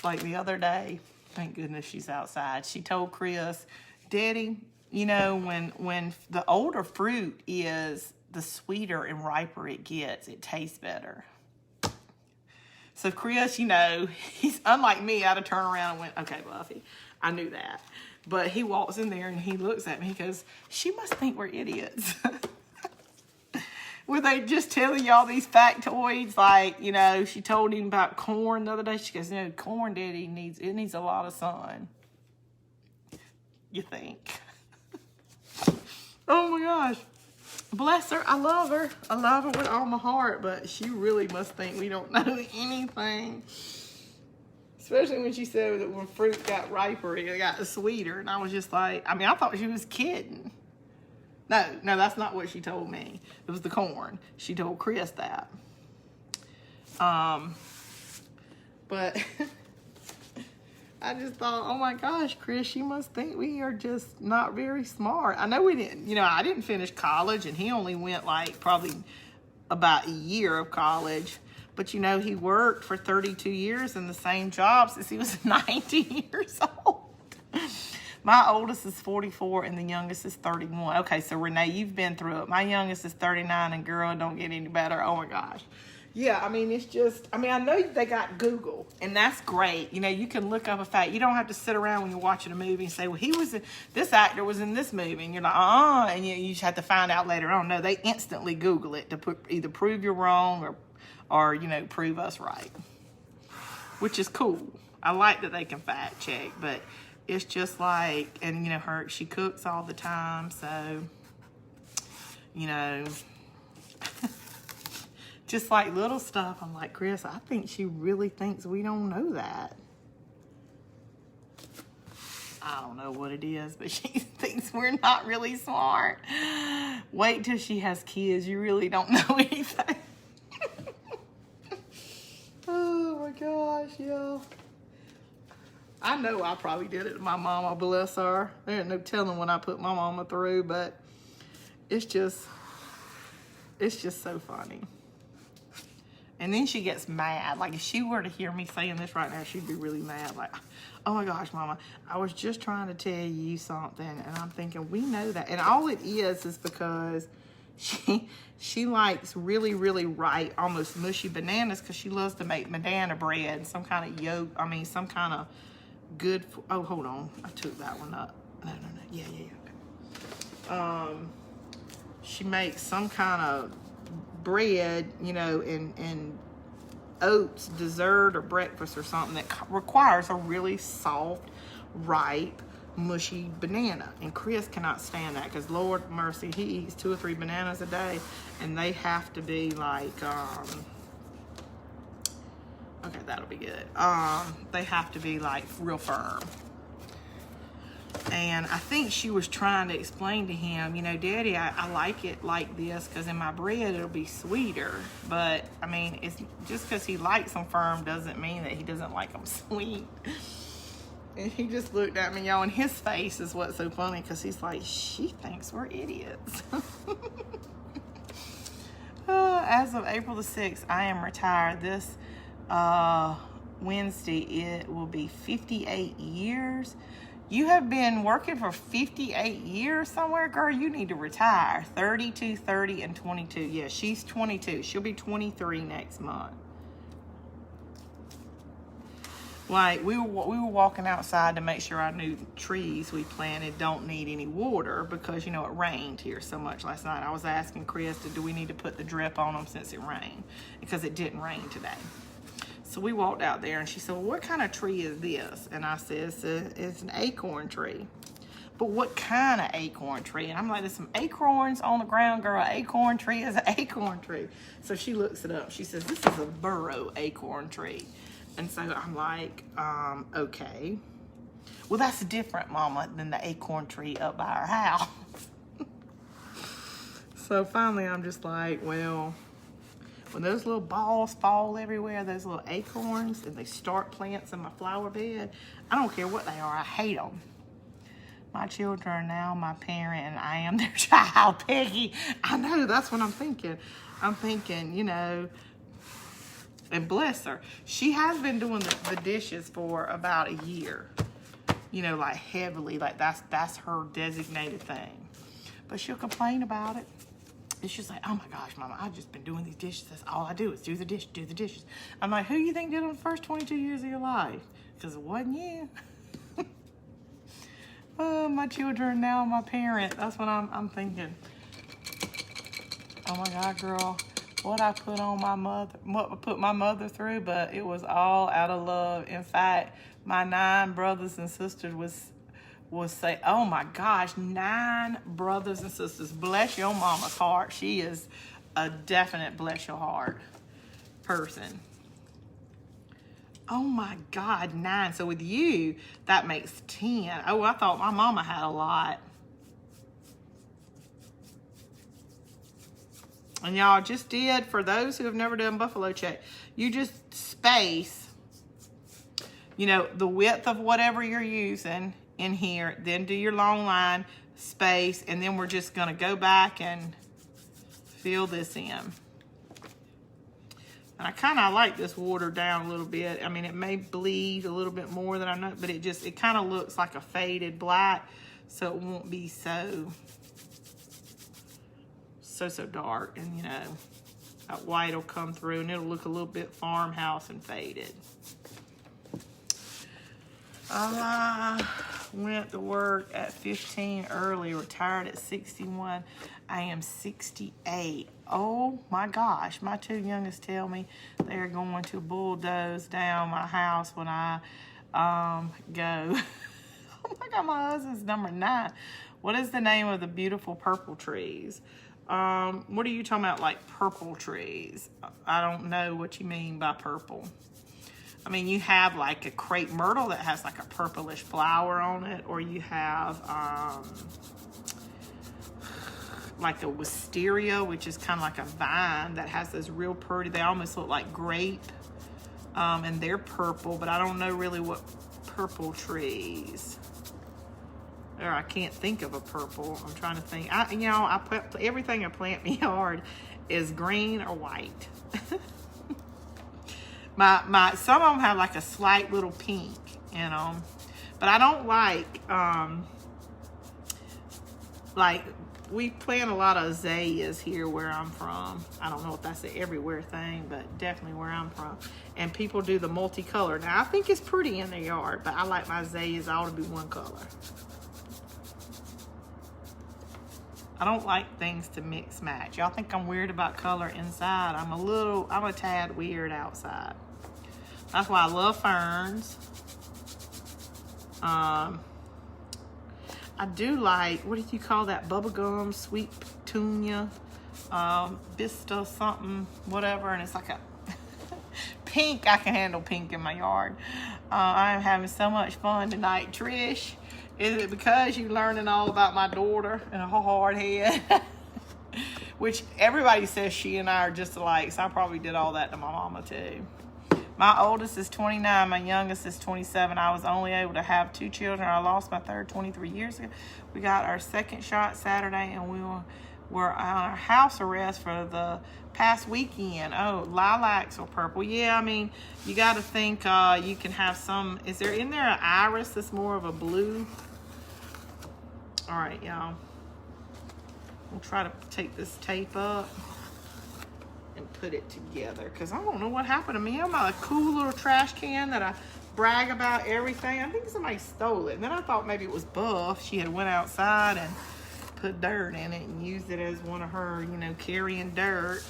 Like the other day, thank goodness she's outside. She told Chris, Daddy, you know, when the older fruit is, the sweeter and riper it gets, it tastes better. So Chris, you know, he's unlike me. I'd have turned around and went, okay, Buffy, I knew that. But he walks in there and he looks at me. He goes, she must think we're idiots. Were they just telling y'all these factoids? Like, you know, she told him about corn the other day. She goes, you know, corn, Daddy, needs a lot of sun. you think? Oh my gosh. Bless her. I love her. I love her with all my heart, but she really must think we don't know anything. Especially when she said that when fruit got riper, it got sweeter. And I was just like, I mean, I thought she was kidding. No, that's not what she told me. It was the corn. She told Chris that. But I just thought, oh my gosh, Chris, she must think we are just not very smart. I know we didn't, you know, I didn't finish college, and he only went like probably about a year of college. But, you know, he worked for 32 years in the same job since he was 90 years old. My oldest is 44 and the youngest is 31. Okay, so Renee, you've been through it. My youngest is 39, and girl, don't get any better. Oh my gosh. Yeah, I mean, it's just, I mean, I know they got Google, and that's great. You know, you can look up a fact. You don't have to sit around when you're watching a movie and say, well, this actor was in this movie, and you're like, and you just have to find out later on. No, they instantly Google it to either prove you're wrong or, you know, prove us right, which is cool. I like that they can fact check, but it's just like, and, you know, she cooks all the time, so, you know, just like little stuff. I'm like, Chris, I think she really thinks we don't know that. I don't know what it is, but she thinks we're not really smart. Wait till she has kids. You really don't know anything. Oh my gosh, yeah. I know I probably did it to my mama, bless her. There ain't no telling what I put my mama through, but it's just so funny. And then she gets mad. Like, if she were to hear me saying this right now, she'd be really mad. Like, oh my gosh, Mama, I was just trying to tell you something. And I'm thinking, we know that. And all it is because she likes really, really ripe, almost mushy bananas, because she loves to make banana bread. Some kind of some kind of good, oh, hold on. I took that one up. No. Yeah, okay. She makes some kind of bread, you know, and oats dessert or breakfast or something that requires a really soft, ripe, mushy banana. And Chris cannot stand that because, Lord mercy, he eats 2 or 3 bananas a day, and they have to be like, okay, that'll be good. They have to be like real firm. And I think she was trying to explain to him, you know, Daddy, I like it like this because in my bread it'll be sweeter. But, I mean, it's just because he likes them firm doesn't mean that he doesn't like them sweet. And he just looked at me, y'all, and his face is what's so funny because he's like, she thinks we're idiots. As of April the 6th, I am retired. This Wednesday, it will be 58 years. You have been working for 58 years somewhere, girl. You need to retire. 32, 30, and 22. Yeah, she's 22. She'll be 23 next month. Like, we were walking outside to make sure our new trees we planted don't need any water because, you know, it rained here so much last night. I was asking Chris, do we need to put the drip on them since it rained? Because it didn't rain today. So we walked out there, and she said, well, what kind of tree is this? And I said, it's an acorn tree. But what kind of acorn tree? And I'm like, there's some acorns on the ground, girl. Acorn tree is an acorn tree. So she looks it up. She says, this is a burro acorn tree. And so I'm like, okay. Well, that's different, Mama, than the acorn tree up by our house. So finally, I'm just like, well, when those little balls fall everywhere, those little acorns, and they start plants in my flower bed, I don't care what they are. I hate them. My children are now my parent, and I am their child, Peggy. I know, that's what I'm thinking. I'm thinking, you know, and bless her. She has been doing the dishes for about a year. You know, like heavily, like that's her designated thing. But she'll complain about it. And she's like, oh my gosh, Mama, I've just been doing these dishes. That's all I do is do the dishes. I'm like, who you think did them the first 22 years of your life? Because it wasn't you. Oh, my children are now my parent. That's what I'm thinking. Oh my God, girl. What I put on my mother, what I put my mother through, but it was all out of love. In fact, my 9 brothers and sisters will say, oh my gosh, 9 brothers and sisters. Bless your mama's heart. She is a definite bless your heart person. Oh my God, 9. So with you, that makes 10. Oh, I thought my mama had a lot. And y'all just did, for those who have never done buffalo check, you just space, you know, the width of whatever you're using in here, then do your long line, space, and then we're just gonna go back and fill this in. And I kind of like this watered down a little bit. I mean, it may bleed a little bit more than I know, but it kind of looks like a faded black, so it won't be so dark. And you know, that white will come through and it'll look a little bit farmhouse and faded. I went to work at 15 early, retired at 61. I am 68. Oh my gosh, my 2 youngest tell me they're going to bulldoze down my house when I go. Oh my God, my husband's number 9. What is the name of the beautiful purple trees? What are you talking about, like purple trees? I don't know what you mean by purple. I mean, you have like a crepe myrtle that has like a purplish flower on it, or you have like a wisteria, which is kind of like a vine that has those real pretty, they almost look like grape, and they're purple, but I don't know really what purple trees. Or I can't think of a purple. I'm trying to think. I put everything I plant in my yard is green or white. Some of them have like a slight little pink in them, but I don't like we plant a lot of azaleas here where I'm from. I don't know if that's an everywhere thing, but definitely where I'm from. And people do the multicolor. Now I think it's pretty in their yard, but I like my azaleas all to be one color. I don't like things to mix match. Y'all think I'm weird about color inside. I'm a tad weird outside. That's why I love ferns. I do like, what do you call that? Bubblegum, sweet petunia, Vista something, whatever. And it's like a pink. I can handle pink in my yard. I am having so much fun tonight. Trish, is it because you're learning all about my daughter and her hard head? Which everybody says she and I are just alike, so I probably did all that to my mama too. My oldest is 29, my youngest is 27. I was only able to have 2 children. I lost my third 23 years ago. We got our second shot Saturday, and we were on our house arrest for the past weekend. Oh, lilacs or purple. Yeah, I mean, you got to think you can have some. Is there in there an iris that's more of a blue? All right, y'all. We'll try to take this tape up and put it together, because I don't know what happened to me. I'm a cool little trash can that I brag about everything. I think somebody stole it, and then I thought maybe it was Buff. She had went outside and put dirt in it and used it as one of her, you know, carrying dirt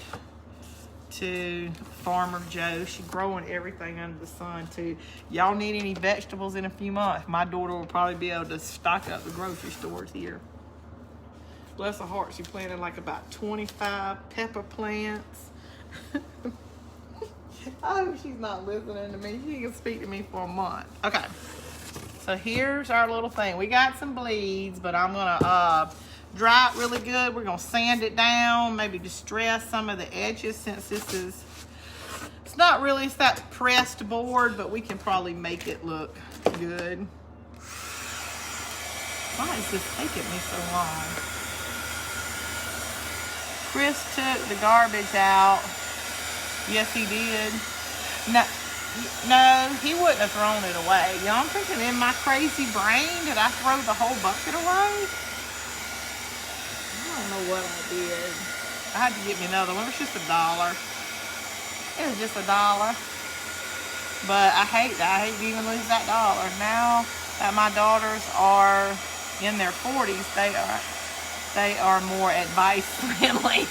to Farmer Joe. She's growing everything under the sun too. Y'all need any vegetables in a few months? My daughter will probably be able to stock up the grocery stores here. Bless her heart, she planted like about 25 pepper plants. I hope she's not listening to me. She can speak to me for a month. Okay, so here's our little thing. We got some bleeds, but I'm gonna dry it really good. We're gonna sand it down, maybe distress some of the edges, since this is, it's not really, it's that pressed board, but we can probably make it look good. Why is this taking me so long? Chris took the garbage out. Yes, he did. No, he wouldn't have thrown it away. You know, I'm thinking in my crazy brain, did I throw the whole bucket away? I don't know what I did. I had to get me another one. It was just $1. It was just $1. But I hate that. I hate to even lose that $1. Now that my daughters are in their 40s, they are more advice friendly.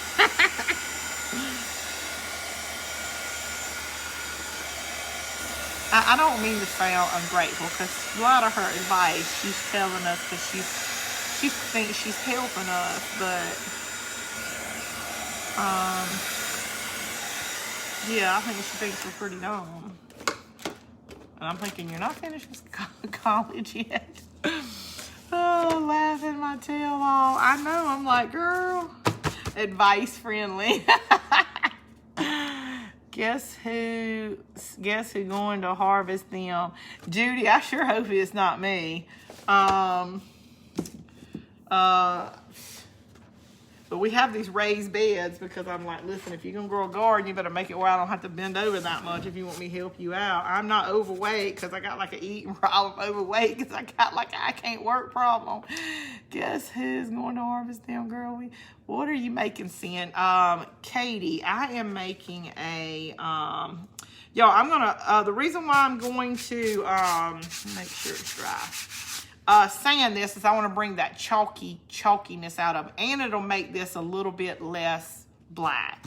I don't mean to sound ungrateful, because a lot of her advice she's telling us because she thinks she's helping us, but yeah, I think she thinks we're pretty dumb. And I'm thinking, you're not finished with college yet. Oh, laughing my tail off. I know, I'm like, girl, advice friendly. Guess who going to harvest them? Judy, I sure hope it's not me. But we have these raised beds because I'm like, listen, if you're going to grow a garden, you better make it where I don't have to bend over that much if you want me to help you out. I'm not overweight because I got like an eating problem, overweight because I got like I can't work problem. Guess who's going to harvest them, girl? What are you making, Sin? Katie, I am making a, y'all, I'm going to, the reason why I'm going to, make sure it's dry. Sand this is I want to bring that chalkiness out of it, and it'll make this a little bit less black.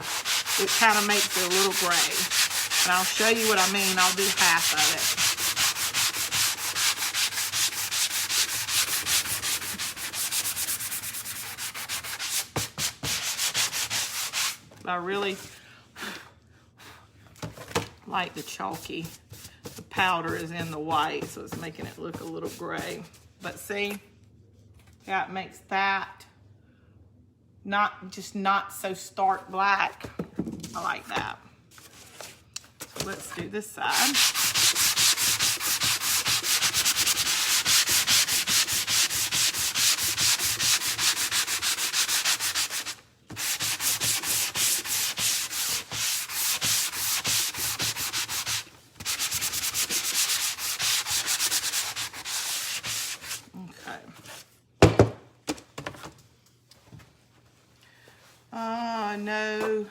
It kind of makes it a little gray, and I'll show you what I mean. I'll do half of it. I really like the chalky. The powder is in the white, so it's making it look a little gray. But see, yeah, it makes that not so stark black. I like that. So let's do this side. No,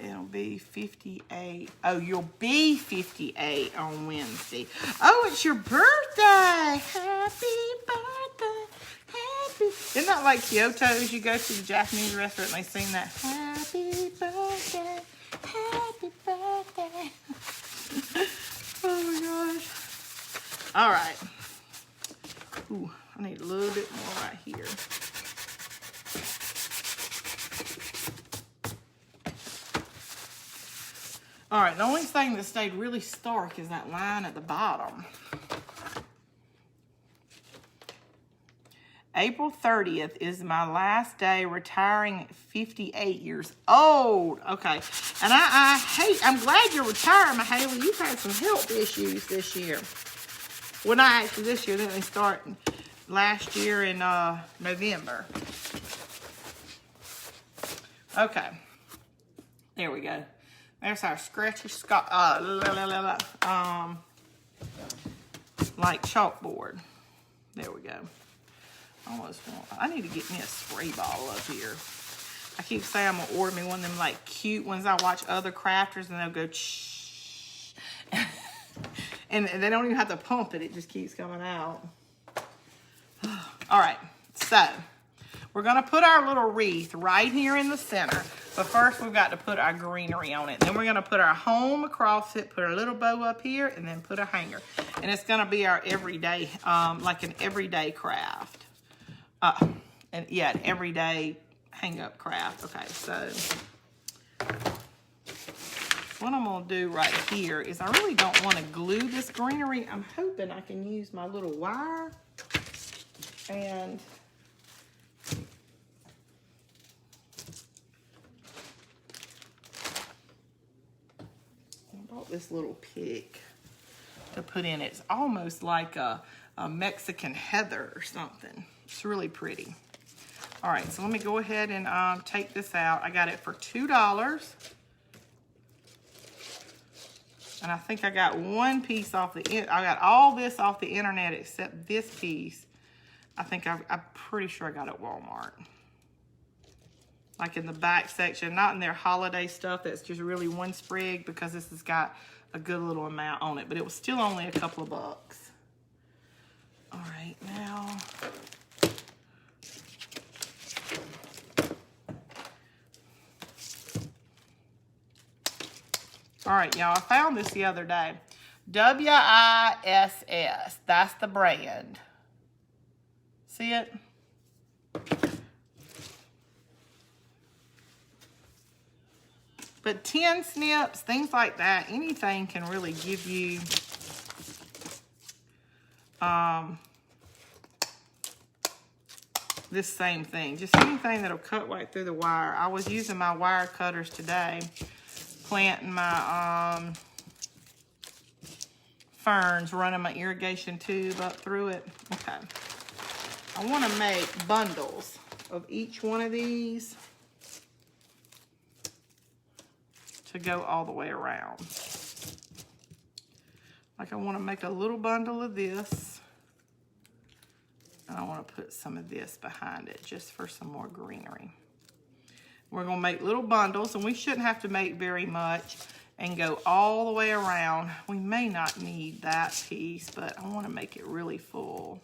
it'll be 58. Oh, you'll be 58 on Wednesday. Oh, it's your birthday. Happy birthday. Happy. Isn't that like Kyoto's? You go to the Japanese restaurant and they sing that. Happy birthday. Happy birthday. Oh my gosh. All right. Ooh, I need a little bit more right here. All right, the only thing that stayed really stark is that line at the bottom. April 30th is my last day retiring at 58 years old. Okay, and I'm glad you're retiring, Mahalia. You've had some health issues this year. Well, not actually this year. Then they start last year in November. Okay, there we go. There's our scratchy like chalkboard. There we go. I need to get me a spray bottle up here. I keep saying I'm gonna order me one of them like cute ones. I watch other crafters and they'll go shh. And they don't even have to pump it. It just keeps coming out. All right, so we're gonna put our little wreath right here in the center. But first we've got to put our greenery on it. Then we're gonna put our home across it, put our little bow up here, and then put a hanger. And it's gonna be our everyday, like an everyday craft. And yeah, an everyday hang up craft. Okay, so what I'm gonna do right here is I really don't wanna glue this greenery. I'm hoping I can use my little wire and this little pick to put in it. It's almost like a Mexican heather or something. It's really pretty. All right, so let me go ahead and take this out. I got it for $2. And I think I got one piece off I got all this off the internet except this piece. I think I'm pretty sure I got it at Walmart. Like in the back section, not in their holiday stuff that's just really one sprig, because this has got a good little amount on it, but it was still only a couple of bucks. All right, now. All right, y'all, I found this the other day. WISS. That's the brand. See it? But tin snips, things like that, anything can really give you this same thing. Just anything that'll cut right through the wire. I was using my wire cutters today, planting my ferns, running my irrigation tube up through it. Okay. I want to make bundles of each one of these to go all the way around. Like I want to make a little bundle of this, and I want to put some of this behind it just for some more greenery. We're going to make little bundles, and we shouldn't have to make very much, and go all the way around. We may not need that piece, but I want to make it really full.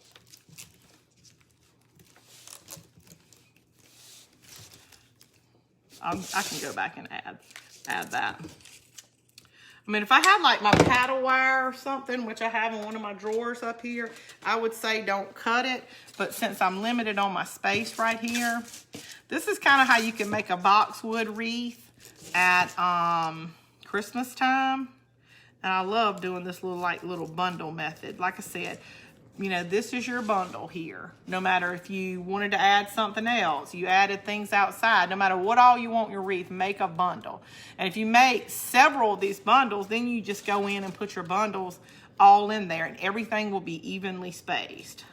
I can go back and add that. I mean, if I had like my paddle wire or something, which I have in one of my drawers up here, I would say don't cut it. But since I'm limited on my space right here, this is kind of how you can make a boxwood wreath at Christmas time. And I love doing this little bundle method. Like I said, you know, this is your bundle here. No matter if you wanted to add something else, you added things outside, no matter what all you want your wreath, make a bundle. And if you make several of these bundles, then you just go in and put your bundles all in there, and everything will be evenly spaced.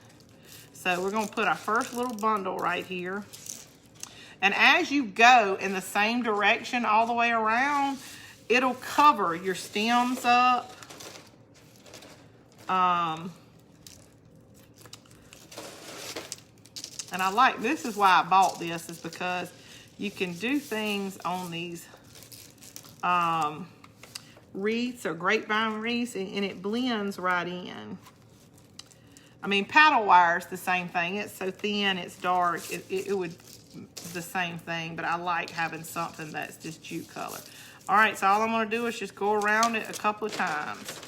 So we're gonna put our first little bundle right here. And as you go in the same direction all the way around, it'll cover your stems up. And I like, this is why I bought this, is because you can do things on these wreaths or grapevine wreaths, and it blends right in. I mean, paddle wire is the same thing. It's so thin, it's dark, it would the same thing, but I like having something that's just jute color. All right, so all I'm gonna do is just go around it a couple of times.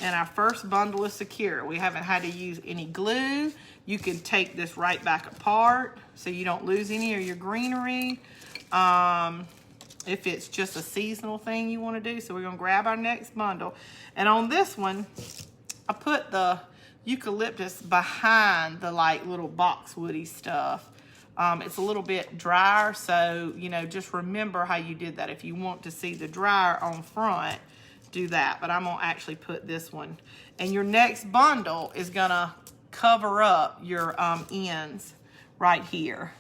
And our first bundle is secure. We haven't had to use any glue. You can take this right back apart so you don't lose any of your greenery. If it's just a seasonal thing you want to do. So we're going to grab our next bundle. And on this one, I put the eucalyptus behind the little boxwoody stuff. It's a little bit drier, so you know, just remember how you did that. If you want to see the dryer on front, do that. But I'm gonna actually put this one, and your next bundle is gonna cover up your ends right here.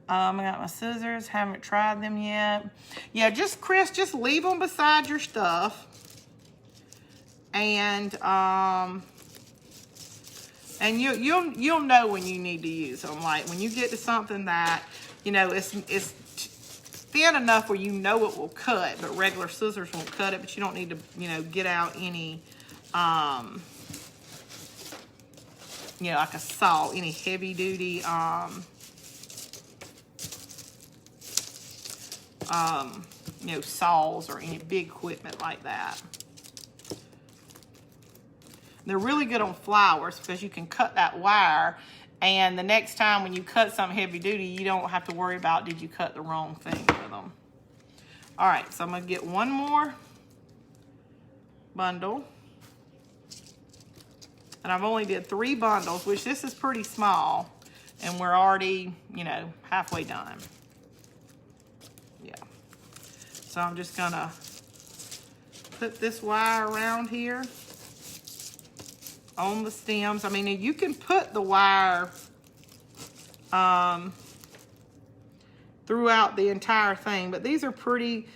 I got my scissors, haven't tried them yet. Yeah, Chris, just leave them beside your stuff, and you'll know when you need to use them. Like when you get to something that, you know, it's thin enough where you know it will cut, but regular scissors won't cut it. But you don't need to, you know, get out any, you know, like a saw, any heavy duty, you know, saws or any big equipment like that. They're really good on flowers because you can cut that wire, and the next time when you cut something heavy duty, you don't have to worry about, did you cut the wrong thing with them. All right, so I'm gonna get one more bundle. And I've only did 3 bundles, which this is pretty small, and we're already, you know, halfway done. Yeah. So I'm just gonna put this wire around here on the stems. I mean, you can put the wire throughout the entire thing, but these are pretty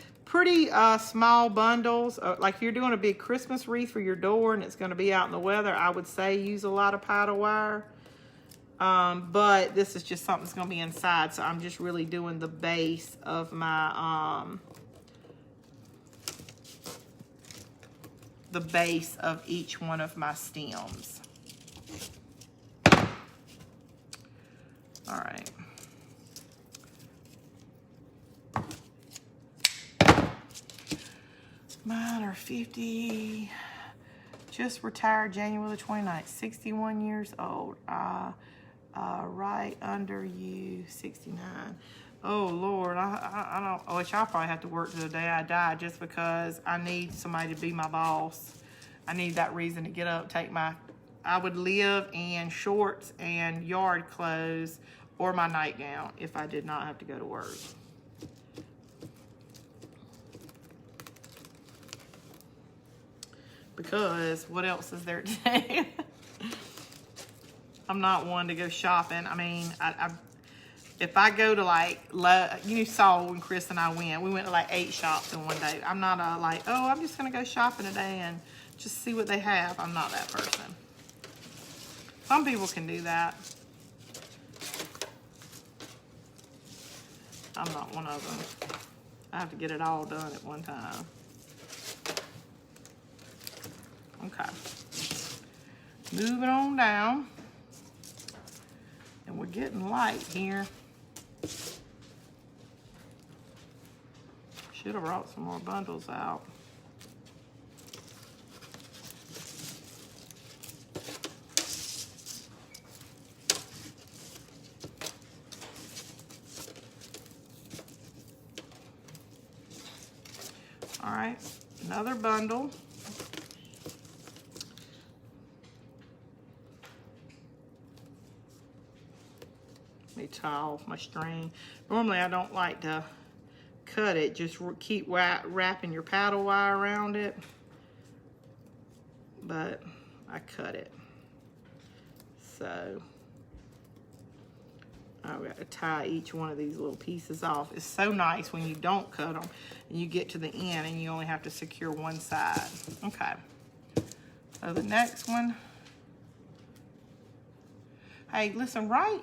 small bundles. Like if you're doing a big Christmas wreath for your door and it's going to be out in the weather, I would say use a lot of paddle wire. But this is just something that's going to be inside, so I'm just really doing the base of my the base of each one of my stems. All right. My 50, just retired January the 29th, 61 years old. Right under you, 69. Oh Lord, I don't, which I'll probably have to work to the day I die just because I need somebody to be my boss. I need that reason to get up, I would live in shorts and yard clothes or my nightgown if I did not have to go to work. Because what else is there to do? I'm not one to go shopping. I mean, if I go to like, you saw when Chris and I went, we went to like 8 shops in one day. I'm not like, oh, I'm just gonna go shopping today and just see what they have. I'm not that person. Some people can do that. I'm not one of them. I have to get it all done at one time. Okay. Moving on down. And we're getting light here. Should have brought some more bundles out. All right, another bundle. Let me tie off my string. Normally I don't like to cut it, just keep wrapping your paddle wire around it, but I cut it. So I've got to tie each one of these little pieces off. It's so nice when you don't cut them and you get to the end and you only have to secure one side. Okay, so the next one. Hey, listen, right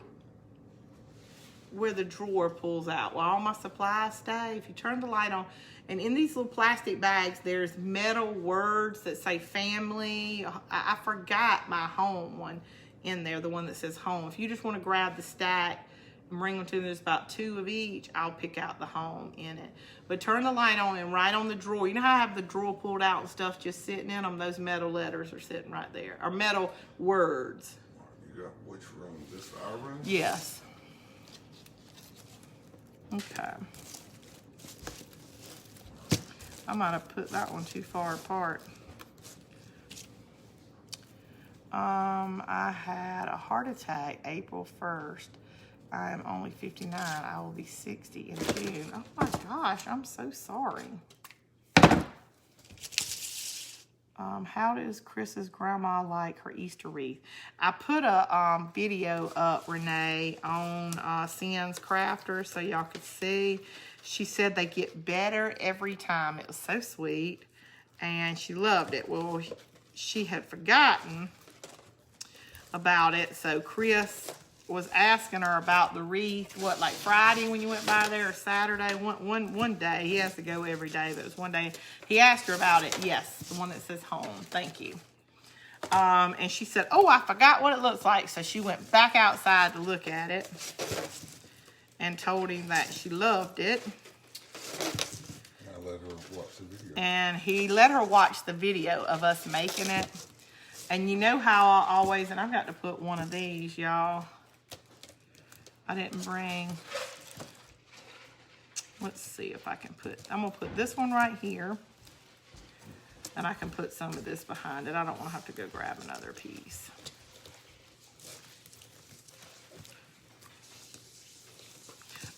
where the drawer pulls out, where all my supplies stay, if you turn the light on, and in these little plastic bags, there's metal words that say family. I forgot my home one in there, the one that says home. If you just want to grab the stack and bring them to me, there's about 2 of each, I'll pick out the home in it. But turn the light on and right on the drawer, you know how I have the drawer pulled out and stuff just sitting in them? Those metal letters are sitting right there, or metal words. You got which room? This our room? Yes. Okay. I might have put that one too far apart. I had a heart attack April 1st. I am only 59. I will be 60 in June. Oh my gosh, I'm so sorry. How does Chris's grandma like her Easter wreath? I put a video up, Renee, on Sam's Crafter so y'all could see. She said they get better every time. It was so sweet, and she loved it. Well, she had forgotten about it, so Chris was asking her about the wreath, what, like Friday when you went by there, or Saturday? One day. He has to go every day, but it was one day. He asked her about it. Yes, the one that says home. Thank you. And she said, oh, I forgot what it looks like. So she went back outside to look at it and told him that she loved it. I let her watch the video. And he let her watch the video of us making it. And you know how I always, and I've got to put one of these, y'all. I didn't bring, let's see if I can put, I'm going to put this one right here. And I can put some of this behind it. I don't want to have to go grab another piece.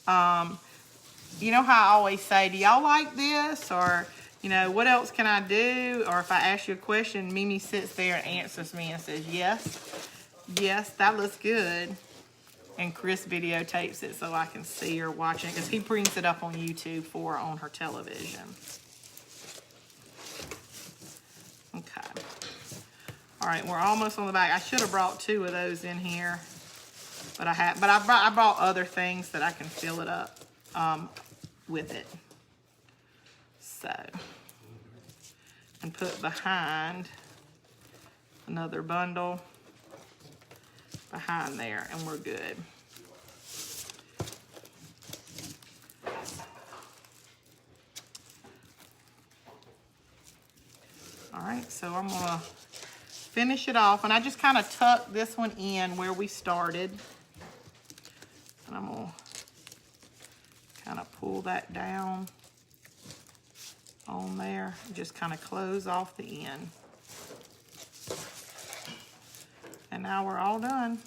You know how I always say, do y'all like this? Or, you know, what else can I do? Or if I ask you a question, Mimi sits there and answers me and says, yes, yes, that looks good. And Chris videotapes it so I can see her watching it because he brings it up on YouTube for her on her television. Okay. All right, we're almost on the back. I should have brought 2 of those in here, but I brought other things that I can fill it up with it. So, and put behind another bundle behind there, and we're good. right, so I'm gonna finish it off, and I just kind of tuck this one in where we started. And I'm gonna kind of pull that down on there and just kind of close off the end. And now we're all done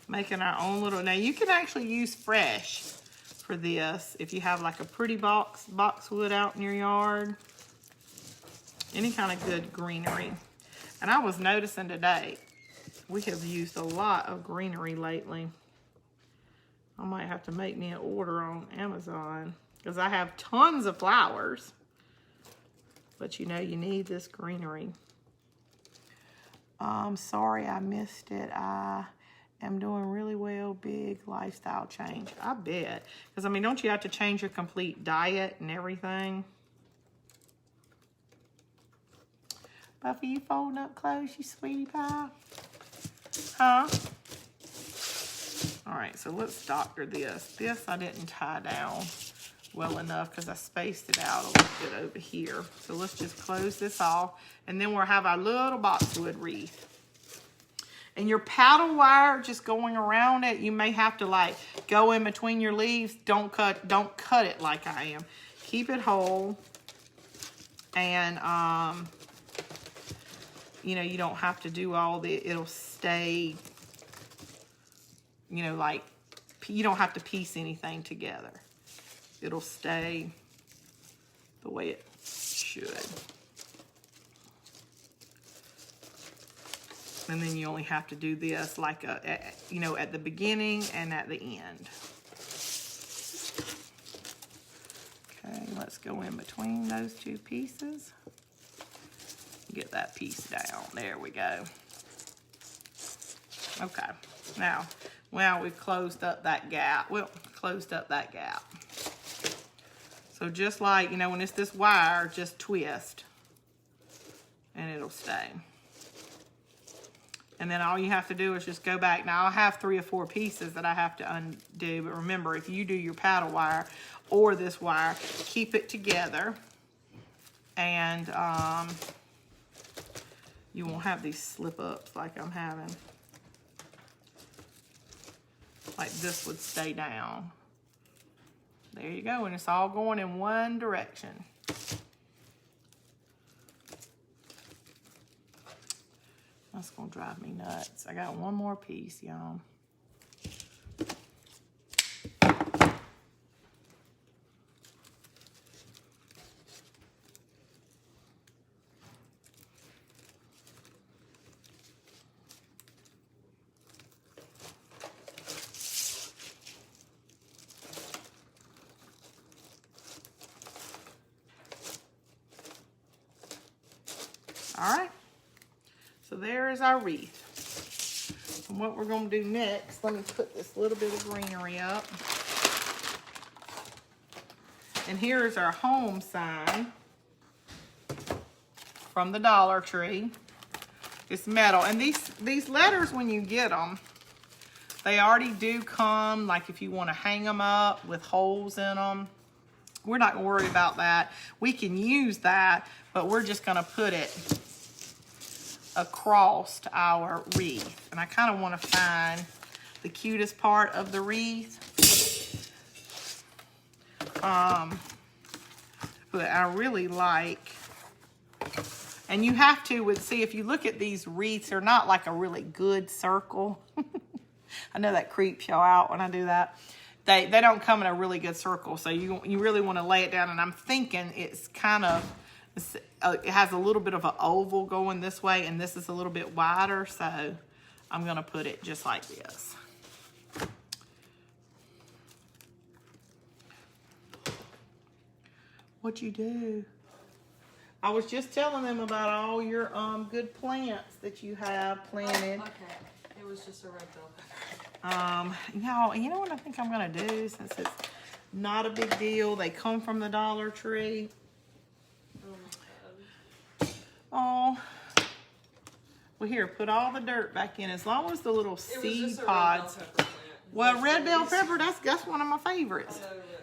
making our own little, now you can actually use fresh for this if you have like a pretty boxwood out in your yard. Any kind of good greenery. And I was noticing today, we have used a lot of greenery lately. I might have to make me an order on Amazon because I have tons of flowers. But you know, you need this greenery. Sorry I missed it. I am doing really well. Big lifestyle change. I bet. Because, I mean, don't you have to change your complete diet and everything? Buffy, you folding up clothes, you sweetie pie? Huh? All right, so let's doctor this. This I didn't tie down well enough because I spaced it out a little bit over here. So let's just close this off, and then we'll have our little boxwood wreath. And your paddle wire just going around it, you may have to like go in between your leaves. Don't cut it like I am. Keep it whole, and you know, you don't have to do all the, it'll stay, you know, like, you don't have to piece anything together. It'll stay the way it should. And then you only have to do this like you know, at the beginning and at the end. Okay, let's go in between those two pieces. Get that piece down. There we go. Okay. Now we've closed up that gap. Well, closed up that gap. So just like, you know, when it's this wire, just twist and it'll stay. And then all you have to do is just go back. Now I have 3 or 4 pieces that I have to undo, but remember, if you do your paddle wire or this wire, keep it together, and you won't have these slip ups like I'm having. Like this would stay down. There you go, and it's all going in one direction. That's gonna drive me nuts. I got one more piece, y'all. All right, so there is our wreath. And what we're gonna do next, let me put this little bit of greenery up. And here is our home sign from the Dollar Tree. It's metal, and these letters, when you get them, they already do come, like if you wanna hang them up with holes in them. We're not gonna worry about that. We can use that, but we're just gonna put it across our wreath. And I kind of want to find the cutest part of the wreath. But I really like, and you have to, see, if you look at these wreaths, they're not like a really good circle. I know that creeps y'all out when I do that. They don't come in a really good circle, so you really want to lay it down. And I'm thinking it's kind of, it has a little bit of an oval going this way, and this is a little bit wider, so I'm gonna put it just like this. What'd you do? I was just telling them about all your good plants that you have planted. Okay, it was just a red bell pepper. You know what I think I'm gonna do, since it's not a big deal. They come from the Dollar Tree. Oh, well, here, put all the dirt back in, as long as the little seed pods. Well, red bell pepper, that's one of my favorites.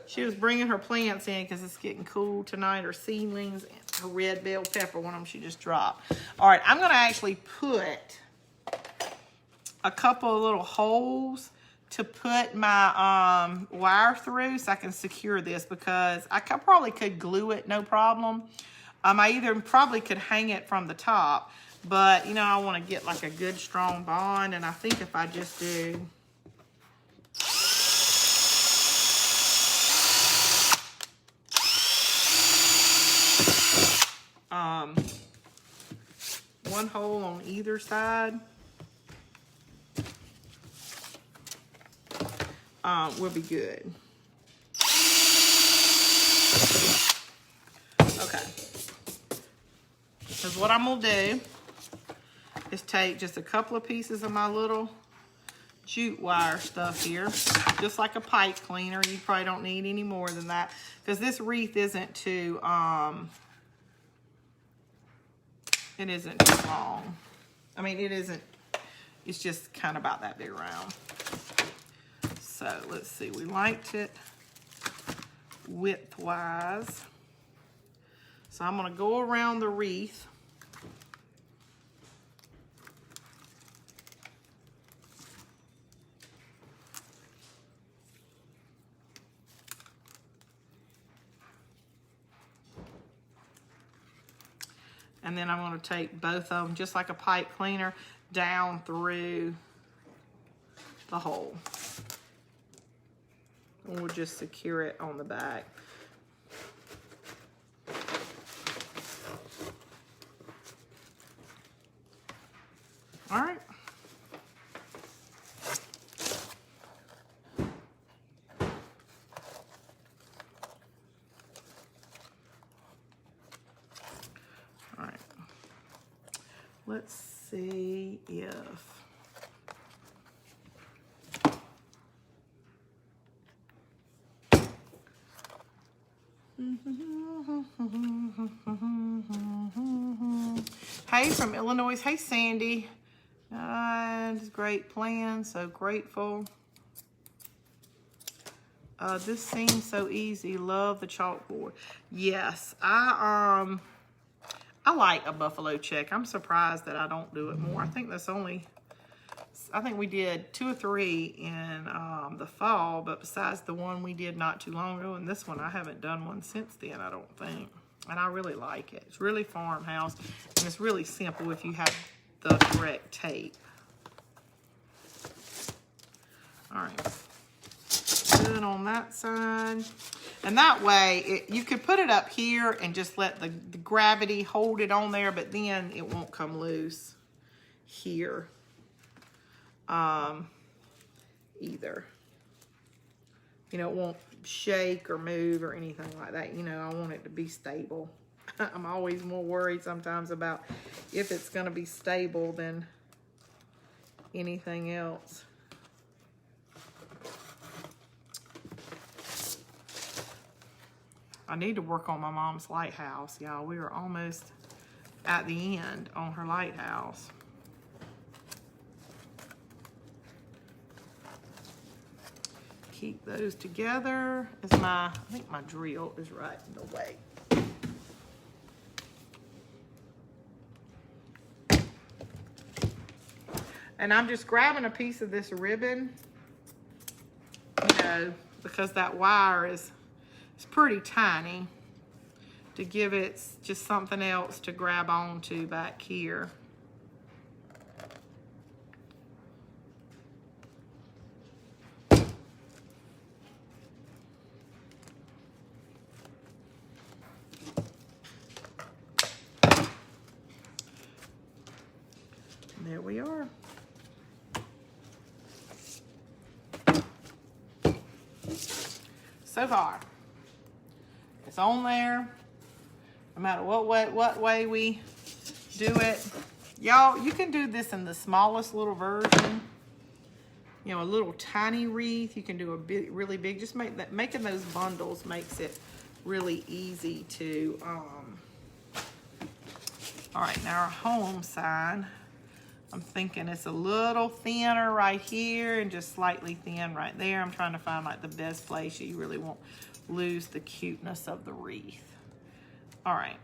She was bringing her plants in because it's getting cool tonight, or seedlings. a red bell pepper, one of them she just dropped. All right, I'm gonna actually put a couple of little holes to put my wire through so I can secure this, because I probably could glue it, no problem. I either probably could hang it from the top, but you know, I want to get like a good strong bond, and I think if I just do one hole on either side, will be good. Okay. Because what I'm going to do is take just a couple of pieces of my little jute wire stuff here, just like a pipe cleaner. You probably don't need any more than that, because this wreath isn't too, it isn't too long. I mean, it isn't, it's just kind of about that big around. So let's see, we liked it width-wise. So I'm gonna go around the wreath. And then I'm gonna take both of them, just like a pipe cleaner, down through the hole. And we'll just secure it on the back. All right. All right. Let's see if Hey from Illinois. Hey, Sandy. Great plan. So grateful. This seems so easy. Love the chalkboard. Yes, I like a buffalo check. I'm surprised that I don't do it more. I think we did 2 or 3 in the fall, but besides the one we did not too long ago, and this one, I haven't done one since then, I don't think. And I really like it. It's really farmhouse, and it's really simple if you have the correct tape. All right, good on that side. And that way, you could put it up here and just let the gravity hold it on there, but then it won't come loose here either. You know, it won't shake or move or anything like that. You know, I want it to be stable. I'm always more worried sometimes about if it's going to be stable than anything else. I need to work on my mom's lighthouse, y'all. We are almost at the end on her lighthouse. Keep those together. I think my drill is right in the way. And I'm just grabbing a piece of this ribbon, you know, because that wire is pretty tiny, to give it just something else to grab onto back here. There we are. So far, it's on there. No matter what way we do it. Y'all, you can do this in the smallest little version. You know, a little tiny wreath. You can do a big, really big. Just making those bundles makes it really easy to, all right, now our home sign. I'm thinking it's a little thinner right here and just slightly thin right there. I'm trying to find like the best place. You really won't lose the cuteness of the wreath. All right.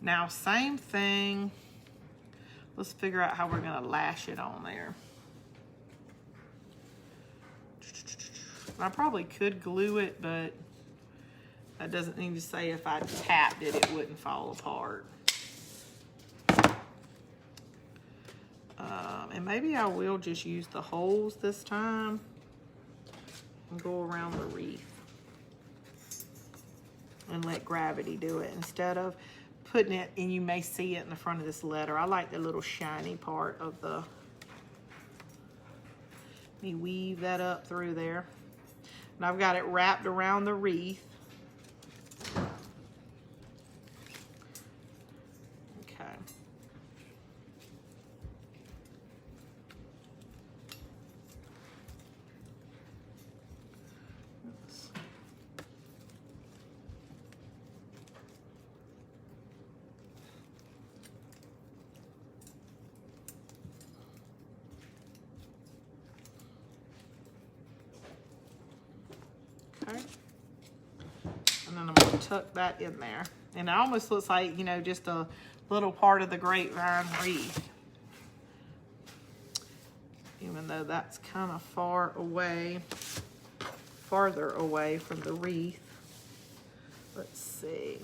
Now, same thing. Let's figure out how we're gonna lash it on there. I probably could glue it, but that doesn't mean to say if I tapped it, it wouldn't fall apart. And maybe I will just use the holes this time and go around the wreath and let gravity do it instead of putting it, and you may see it in the front of this letter. I like the little shiny part of the, let me weave that up through there. And I've got it wrapped around the wreath. Okay. Okay. And then I'm going to tuck that in there. And it almost looks like, you know, just a little part of the grapevine wreath. Even though that's kind of far away, farther away from the wreath. Let's see.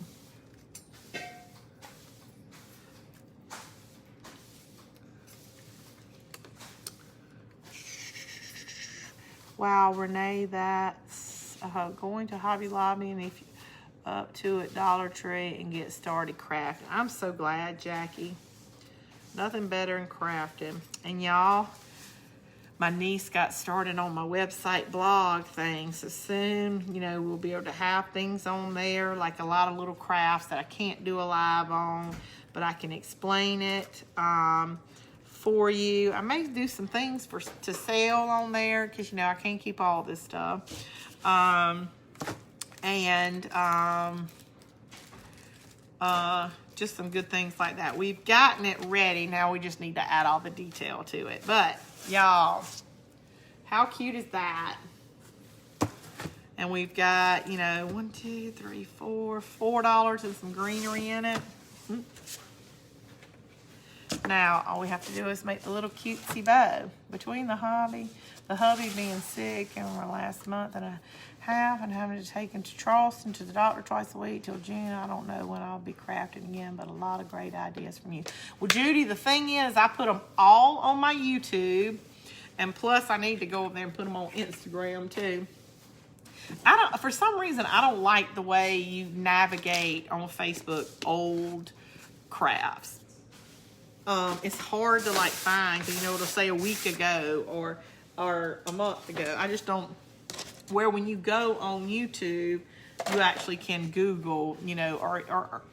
Wow, Renee, that's going to Hobby Lobby and if you up to at Dollar Tree and get started crafting. I'm so glad, Jackie. Nothing better than crafting. And y'all, my niece got started on my website blog thing. So soon, you know, we'll be able to have things on there, like a lot of little crafts that I can't do a live on, but I can explain it for you. I may do some things to sell on there because, you know, I can't keep all this stuff. Just some good things like that. We've gotten it ready. Now we just need to add all the detail to it. But y'all, how cute is that? And we've got, you know, $4 and some greenery in it. Now, all we have to do is make the little cutesy bow. Between the hubby being sick in the last month and a half and having to take him to Charleston to the doctor twice a week till June, I don't know when I'll be crafting again, but a lot of great ideas from you. Well, Judy, the thing is, I put them all on my YouTube, and plus I need to go over there and put them on Instagram too. For some reason, I don't like the way you navigate on Facebook old crafts. It's hard to like find because, you know, it'll say a week ago or a month ago. I just don't, where when you go on YouTube, you actually can Google, you know,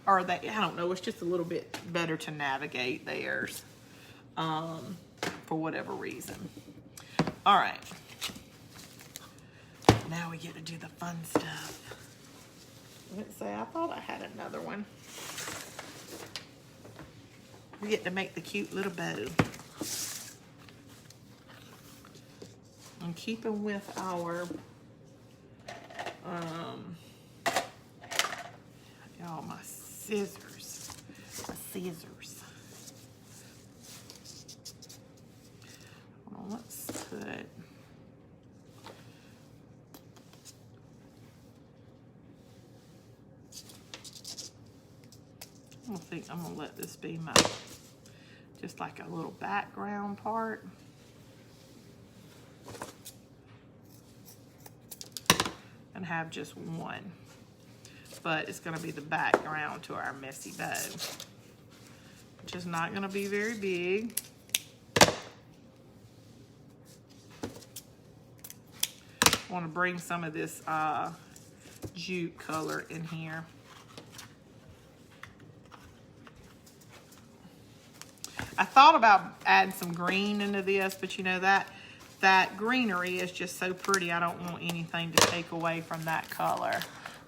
or that, I don't know, it's just a little bit better to navigate theirs for whatever reason. All right. Now we get to do the fun stuff. Let's say, I thought I had another one. We get to make the cute little bow. And keeping with our, y'all, my scissors. Hold on, let's put, I'm gonna let this be my, just like a little background part. And have just one. But it's gonna be the background to our messy bow, which is not gonna be very big. I wanna bring some of this jute color in here. I thought about adding some green into this, but you know, that greenery is just so pretty. I don't want anything to take away from that color.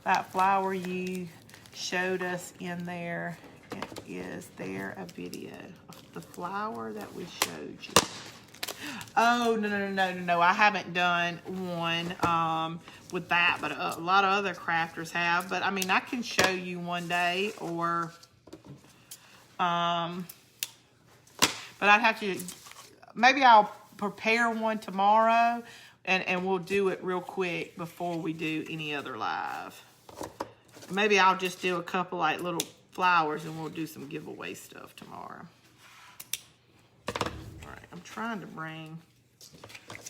That flower you showed us in there, is there a video of the flower that we showed you? Oh, no. I haven't done one with that, but a lot of other crafters have. But I mean, I can show you one day, or But I'd have to, maybe I'll prepare one tomorrow and we'll do it real quick before we do any other live. Maybe I'll just do a couple like little flowers and we'll do some giveaway stuff tomorrow. All right, I'm trying to bring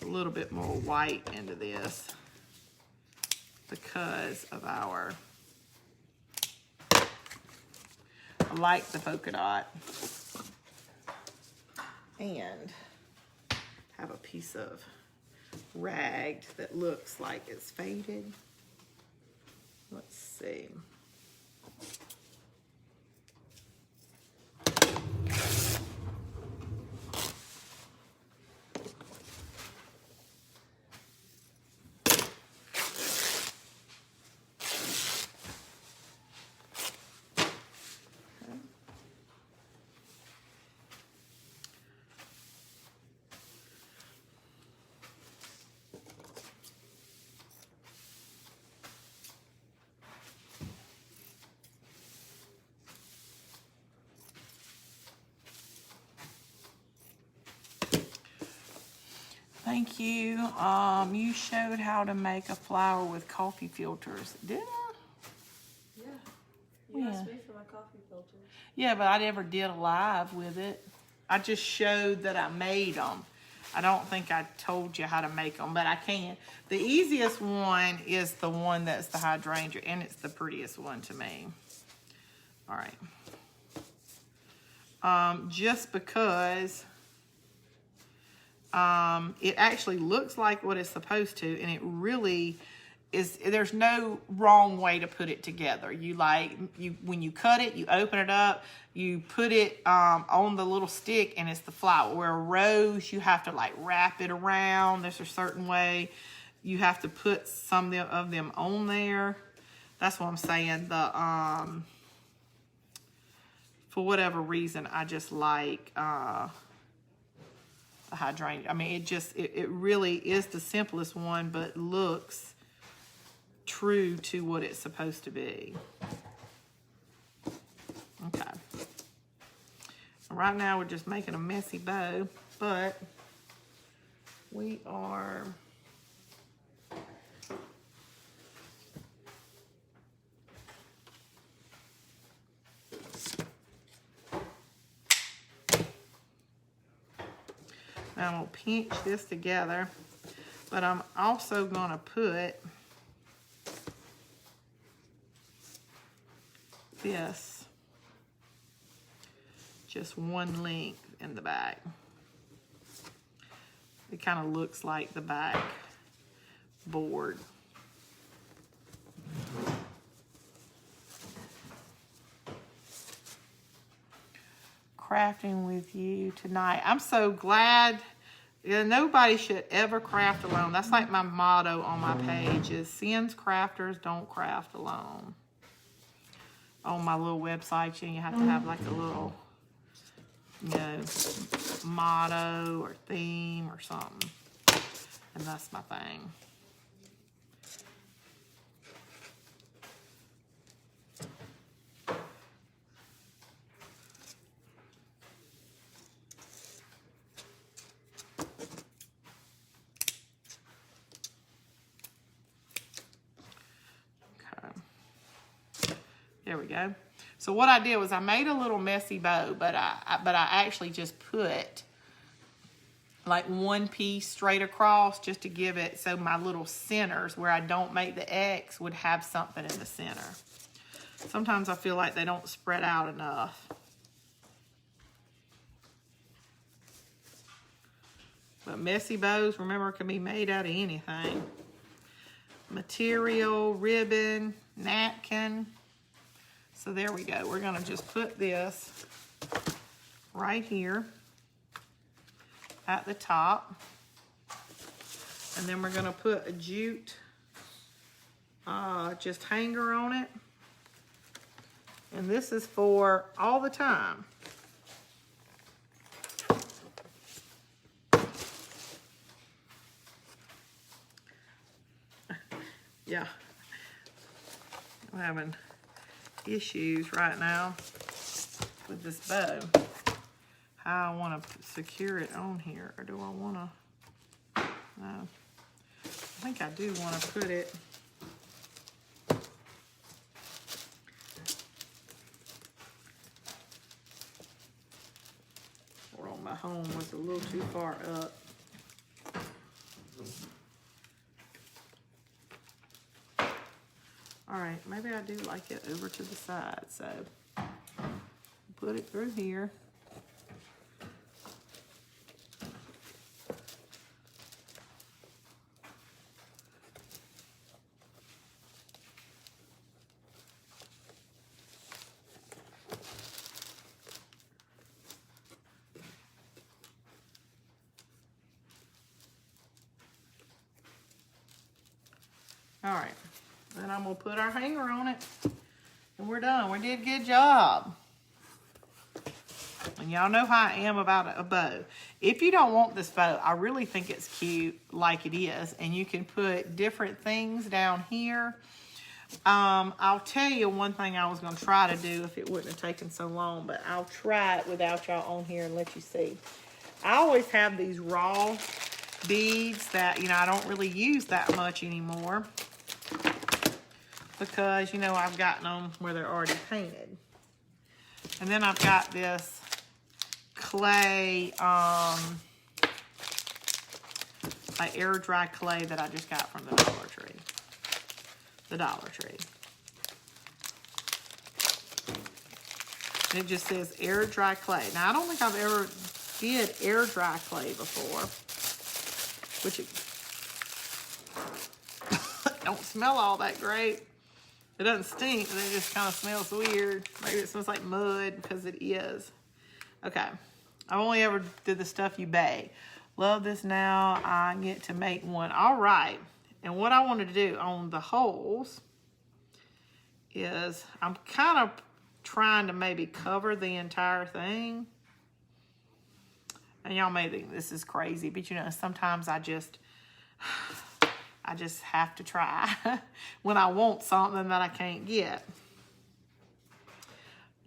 a little bit more white into this because of I like the polka dot. And have a piece of rag that looks like it's faded. Let's see. Thank you. You showed how to make a flower with coffee filters. Did I? Yeah. You asked Yeah. me for my coffee filter. Yeah, but I never did a live with it. I just showed that I made them. I don't think I told you how to make them, but I can. The easiest one is the one that's the hydrangea, and it's the prettiest one to me. All right. Just because it actually looks like what it's supposed to, and it really is. There's no wrong way to put it together. When you cut it, you open it up, you put it on the little stick, and it's the flower. Where a rose, you have to like wrap it around. There's a certain way you have to put some of them on there. That's what I'm saying. For whatever reason, I just like the hydrangea. I mean, it really is the simplest one, but looks true to what it's supposed to be. Okay. Right now we're just making a messy bow, but we are I'm going to pinch this together, but I'm also going to put this just one length in the back. It kind of looks like the back board. Crafting with you tonight. I'm so glad. Yeah, nobody should ever craft alone. That's like my motto on my page is Sins Crafters Don't Craft Alone. On my little website, you have to have like a little, motto or theme or something. And that's my thing. There we go. So what I did was I made a little messy bow, but I actually just put like one piece straight across just to give it so my little centers where I don't make the X would have something in the center. Sometimes I feel like they don't spread out enough. But messy bows, remember, can be made out of anything. Material, ribbon, napkin. So there we go. We're going to just put this right here at the top. And then we're going to put a jute just hanger on it. And this is for all the time. Yeah. I'm having issues right now with this bow. How I want to secure it on here, or do I want to? No, I think I do want to put it. Or on my home was a little too far up. All right, maybe I do like it over to the side, so put it through here. All right, then I'm gonna put our hanger on it, and we're done. We did a good job. And y'all know how I am about a bow. If you don't want this bow, I really think it's cute like it is, and you can put different things down here. I'll tell you one thing I was gonna try to do if it wouldn't have taken so long, but I'll try it without y'all on here and let you see. I always have these raw beads that, you know, I don't really use that much anymore, because, you know, I've gotten them where they're already painted. And then I've got this clay, like air dry clay that I just got from the Dollar Tree. And it just says air dry clay. Now, I don't think I've ever did air dry clay before, which it don't smell all that great. It doesn't stink, but it just kind of smells weird. Maybe it smells like mud, because it is. Okay, I only ever did the stuff you bake. Love this. Now I get to make one. All right, and what I wanted to do on the holes is I'm kind of trying to maybe cover the entire thing. And y'all may think this is crazy, but you know, sometimes I just have to try when I want something that I can't get.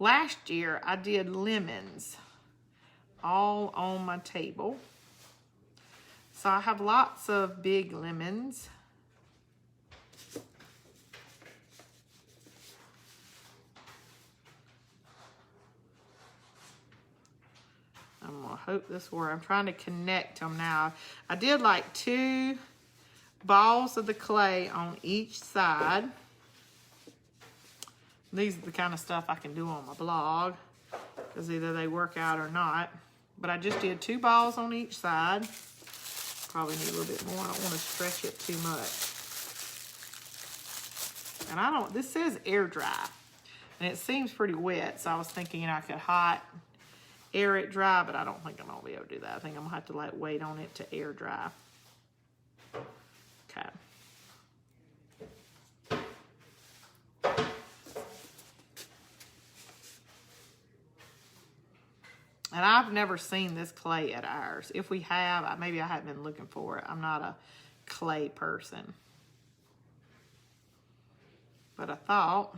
Last year, I did lemons all on my table. So I have lots of big lemons. I'm gonna hope this works. I'm trying to connect them now. I did like 2 balls of the clay on each side. These are the kind of stuff I can do on my blog, because either they work out or not. But I just did 2 balls on each side. Probably need a little bit more. I don't want to stretch it too much. And this says air dry, and it seems pretty wet, so I was thinking, you know, I could hot air it dry, but I don't think I'm gonna be able to do that. I think I'm gonna have to like wait on it to air dry. Okay. And I've never seen this clay at ours. If we have, maybe I haven't been looking for it. I'm not a clay person. But I thought,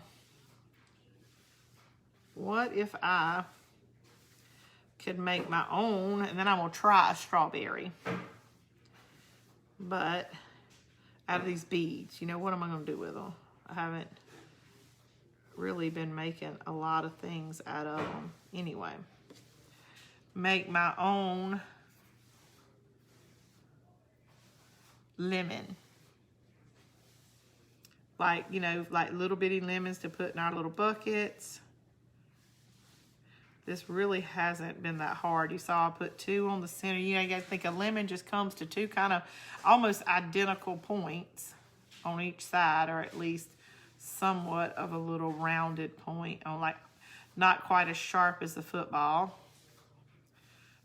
what if I could make my own, and then I'm gonna try a strawberry. But out of these beads, you know, what am I gonna do with them? I haven't really been making a lot of things out of them. Anyway, make my own lemon. Like, you know, like little bitty lemons to put in our little buckets. This really hasn't been that hard. You saw I put 2 on the center. You know, you gotta think a lemon just comes to 2 kind of almost identical points on each side, or at least somewhat of a little rounded point on, like, not quite as sharp as the football.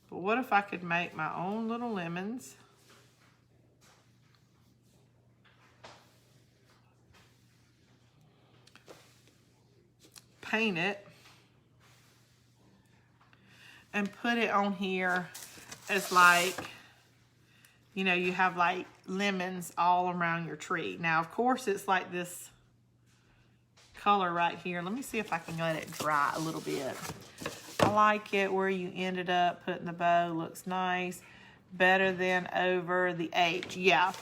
But what if I could make my own little lemons? Paint it. And put it on here as, like, you know, you have like lemons all around your tree. Now, of course, it's like this color right here. Let me see if I can let it dry a little bit. I like it where you ended up putting the bow. Looks nice. Better than over the H. Yeah.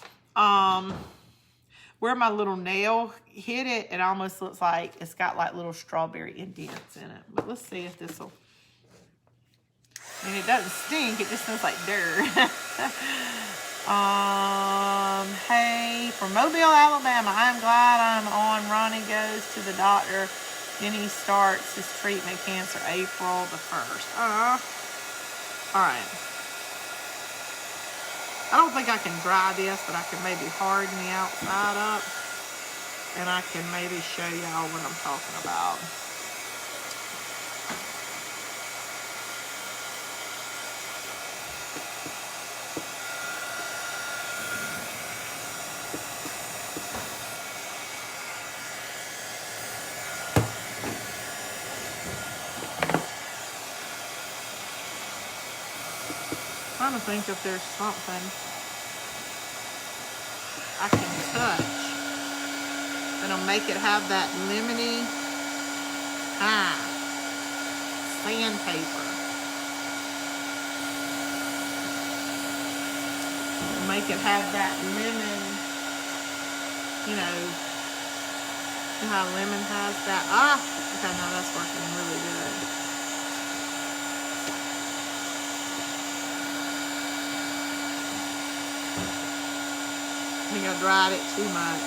Where my little nail hit it, it almost looks like it's got like little strawberry indents in it. But let's see if this will. And it doesn't stink. It just smells like dirt. Hey, from Mobile, Alabama. I'm glad I'm on. Ronnie goes to the doctor. Then he starts his treatment, cancer, April the 1st. All right. I don't think I can dry this, but I can maybe harden the outside up. And I can maybe show y'all what I'm talking about. I'm trying to think if there's something I can touch that'll make it have that lemony sandpaper. Make it have that lemon, you know how lemon has that. Okay, now that's working really good. I think I dried it too much.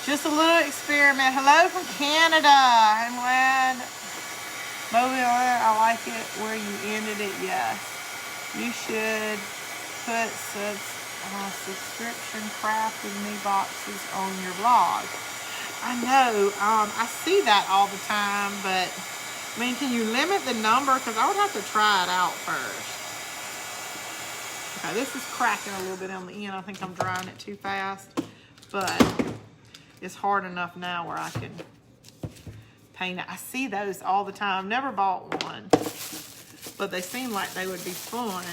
Just a little experiment. Hello from Canada. I'm glad. Mobile, I like it where you ended it. Yes. You should put subscription craft with me boxes on your blog. I know. I see that all the time, but I mean, can you limit the number? Because I would have to try it out first. Okay, this is cracking a little bit on the end. I think I'm drying it too fast, but it's hard enough now where I can paint it. I see those all the time. Never bought one, but they seem like they would be fun.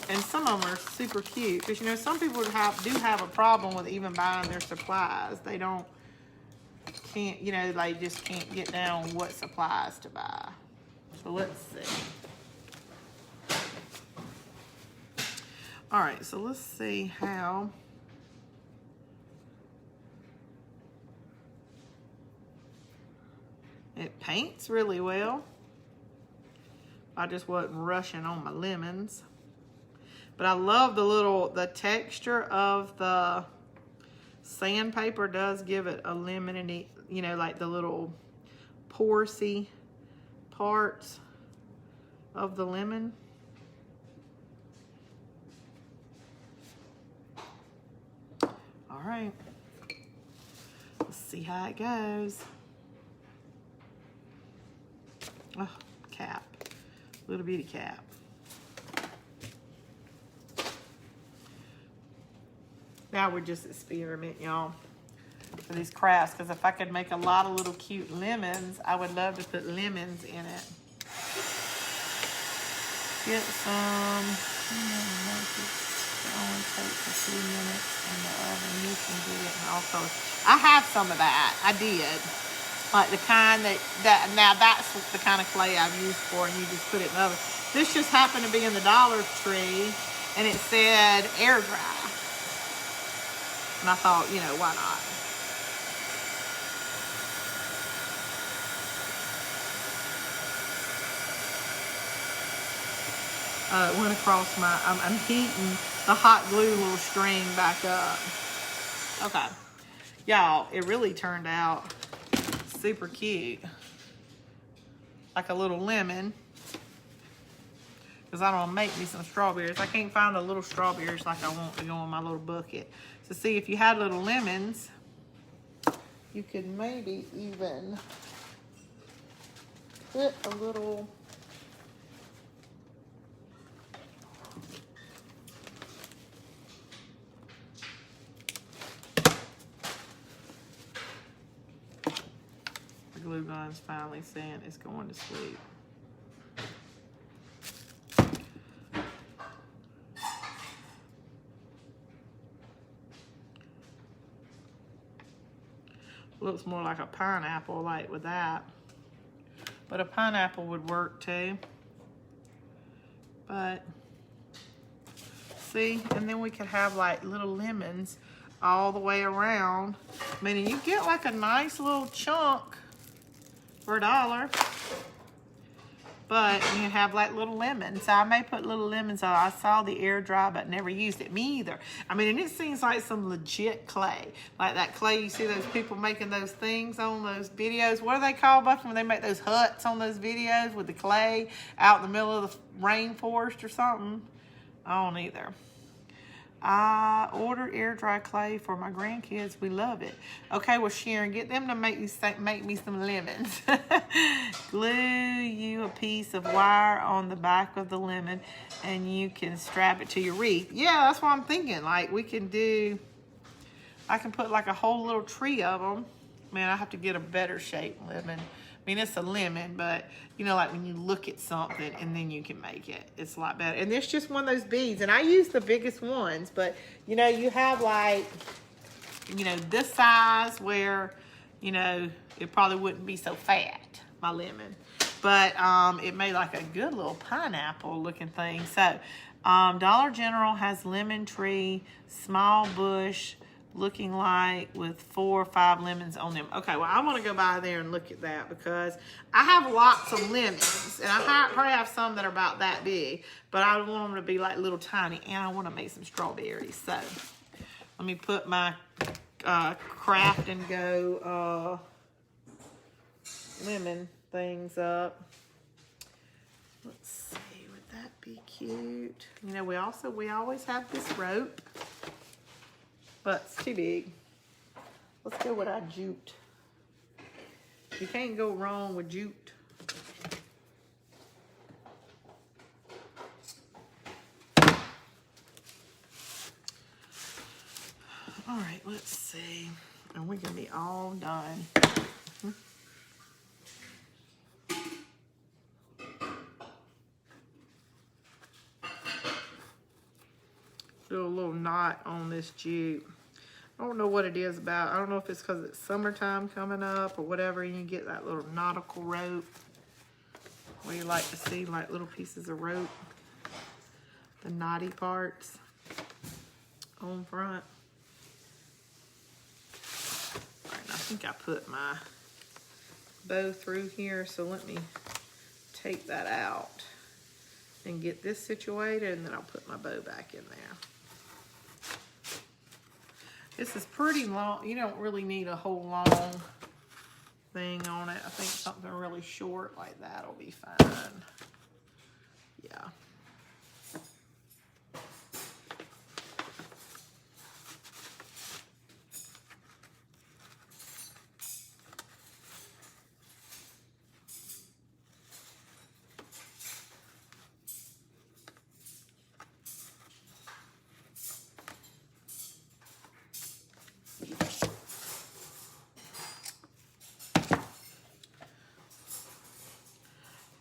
And some of them are super cute because, you know, some people do have a problem with even buying their supplies. They can't, you know, they just can't get down what supplies to buy. So let's see. All right, so let's see how. It paints really well. I just wasn't rushing on my lemons. But I love the texture of the sandpaper does give it a lemony, you know, like the little porosity parts of the lemon. All right. Let's see how it goes. Oh, cap. Little bitty cap. Now we're just experimenting, y'all, for these crafts. Because if I could make a lot of little cute lemons, I would love to put lemons in it. Get some. It only takes a few minutes in the oven. You can do it. And also, I have some of that. I did. Like the kind now that's the kind of clay I've used for, and you just put it in the oven. This just happened to be in the Dollar Tree, and it said air dry. And I thought, you know, why not? It went across my, I'm heating the hot glue little string back up. Okay. Y'all, it really turned out super cute. Like a little lemon. Because I don't make me some strawberries. I can't find the little strawberries like I want to go in my little bucket. So see, if you had little lemons, you could maybe even put a little glue gun's finally saying it's going to sleep. Looks more like a pineapple, like with that. But a pineapple would work too. But, see, and then we could have like little lemons all the way around. Meaning you get like a nice little chunk for $1. But you have like little lemons. So I may put little lemons on. I saw the air dry, but never used it. Me either. I mean, and it seems like some legit clay. Like that clay, you see those people making those things on those videos. What do they call, Buffy, when they make those huts on those videos with the clay out in the middle of the rainforest or something? I don't either. I ordered air dry clay for my grandkids. We love it. Okay, well, Sharon, get them to make me some lemons. Glue you a piece of wire on the back of the lemon, and you can strap it to your wreath. Yeah, that's what I'm thinking. Like we can do. I can put like a whole little tree of them. Man, I have to get a better shape lemon. I mean, it's a lemon, but you know, like when you look at something and then you can make it, it's a lot better. And it's just one of those beads, and I use the biggest ones, but you know, you have like, you know, this size where, you know, it probably wouldn't be so fat, my lemon, but it made like a good little pineapple looking thing. So Dollar General has lemon tree, small bush, looking like with 4 or 5 lemons on them. Okay, well, I want to go by there and look at that because I have lots of lemons, and I probably have some that are about that big, but I want them to be like little tiny, and I want to make some strawberries. So let me put my Craft and Go lemon things up. Let's see, would that be cute? You know, we always have this rope, but it's too big. Let's go with our jute. You can't go wrong with jute. All right, let's see. And we're gonna be all done. Do a little knot on this jute. I don't know what it is about. I don't know if it's because it's summertime coming up or whatever, and you get that little nautical rope where you like to see like little pieces of rope, the knotty parts on front. All right, I think I put my bow through here, so let me take that out and get this situated, and then I'll put my bow back in there. This is pretty long. You don't really need a whole long thing on it. I think something really short like that will be fine. Yeah.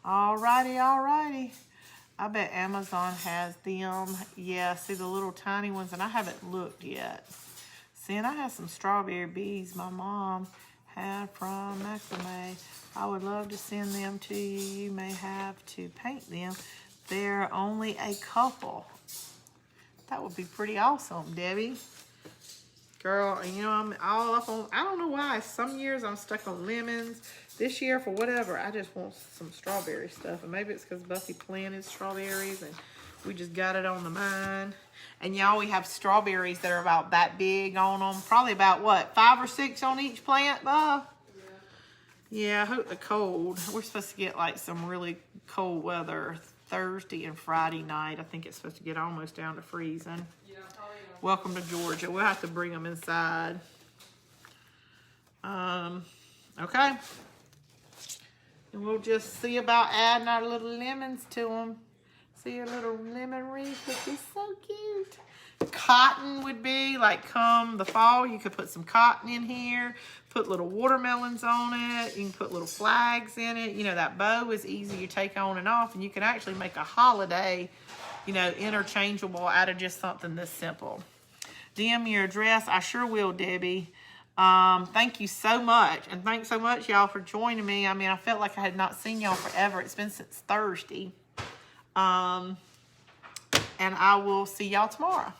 Alrighty. I bet Amazon has them. Yeah, see the little tiny ones, and I haven't looked yet. See, and I have some strawberry beads my mom had from macrame. I would love to send them to you. You may have to paint them. They're only a couple. That would be pretty awesome, Debbie. Girl, you know, I'm all up on, I don't know why. Some years I'm stuck on lemons. This year, for whatever, I just want some strawberry stuff. And maybe it's because Buffy planted strawberries and we just got it on the mind. And y'all, we have strawberries that are about that big on them. Probably about, what, 5 or 6 on each plant, Buff? Yeah, I hope the cold. We're supposed to get, like, some really cold weather Thursday and Friday night. I think it's supposed to get almost down to freezing. Yeah, probably. Welcome to Georgia. We'll have to bring them inside. Okay. And we'll just see about adding our little lemons to them. See your little lemon wreath, which is so cute. Cotton would be like come the fall, you could put some cotton in here, put little watermelons on it. You can put little flags in it. You know, that bow is easy to take on and off, and you can actually make a holiday, you know, interchangeable out of just something this simple. DM me your address. I sure will, Debbie. Thank you so much. And thanks so much, y'all, for joining me. I mean, I felt like I had not seen y'all forever. It's been since Thursday. And I will see y'all tomorrow.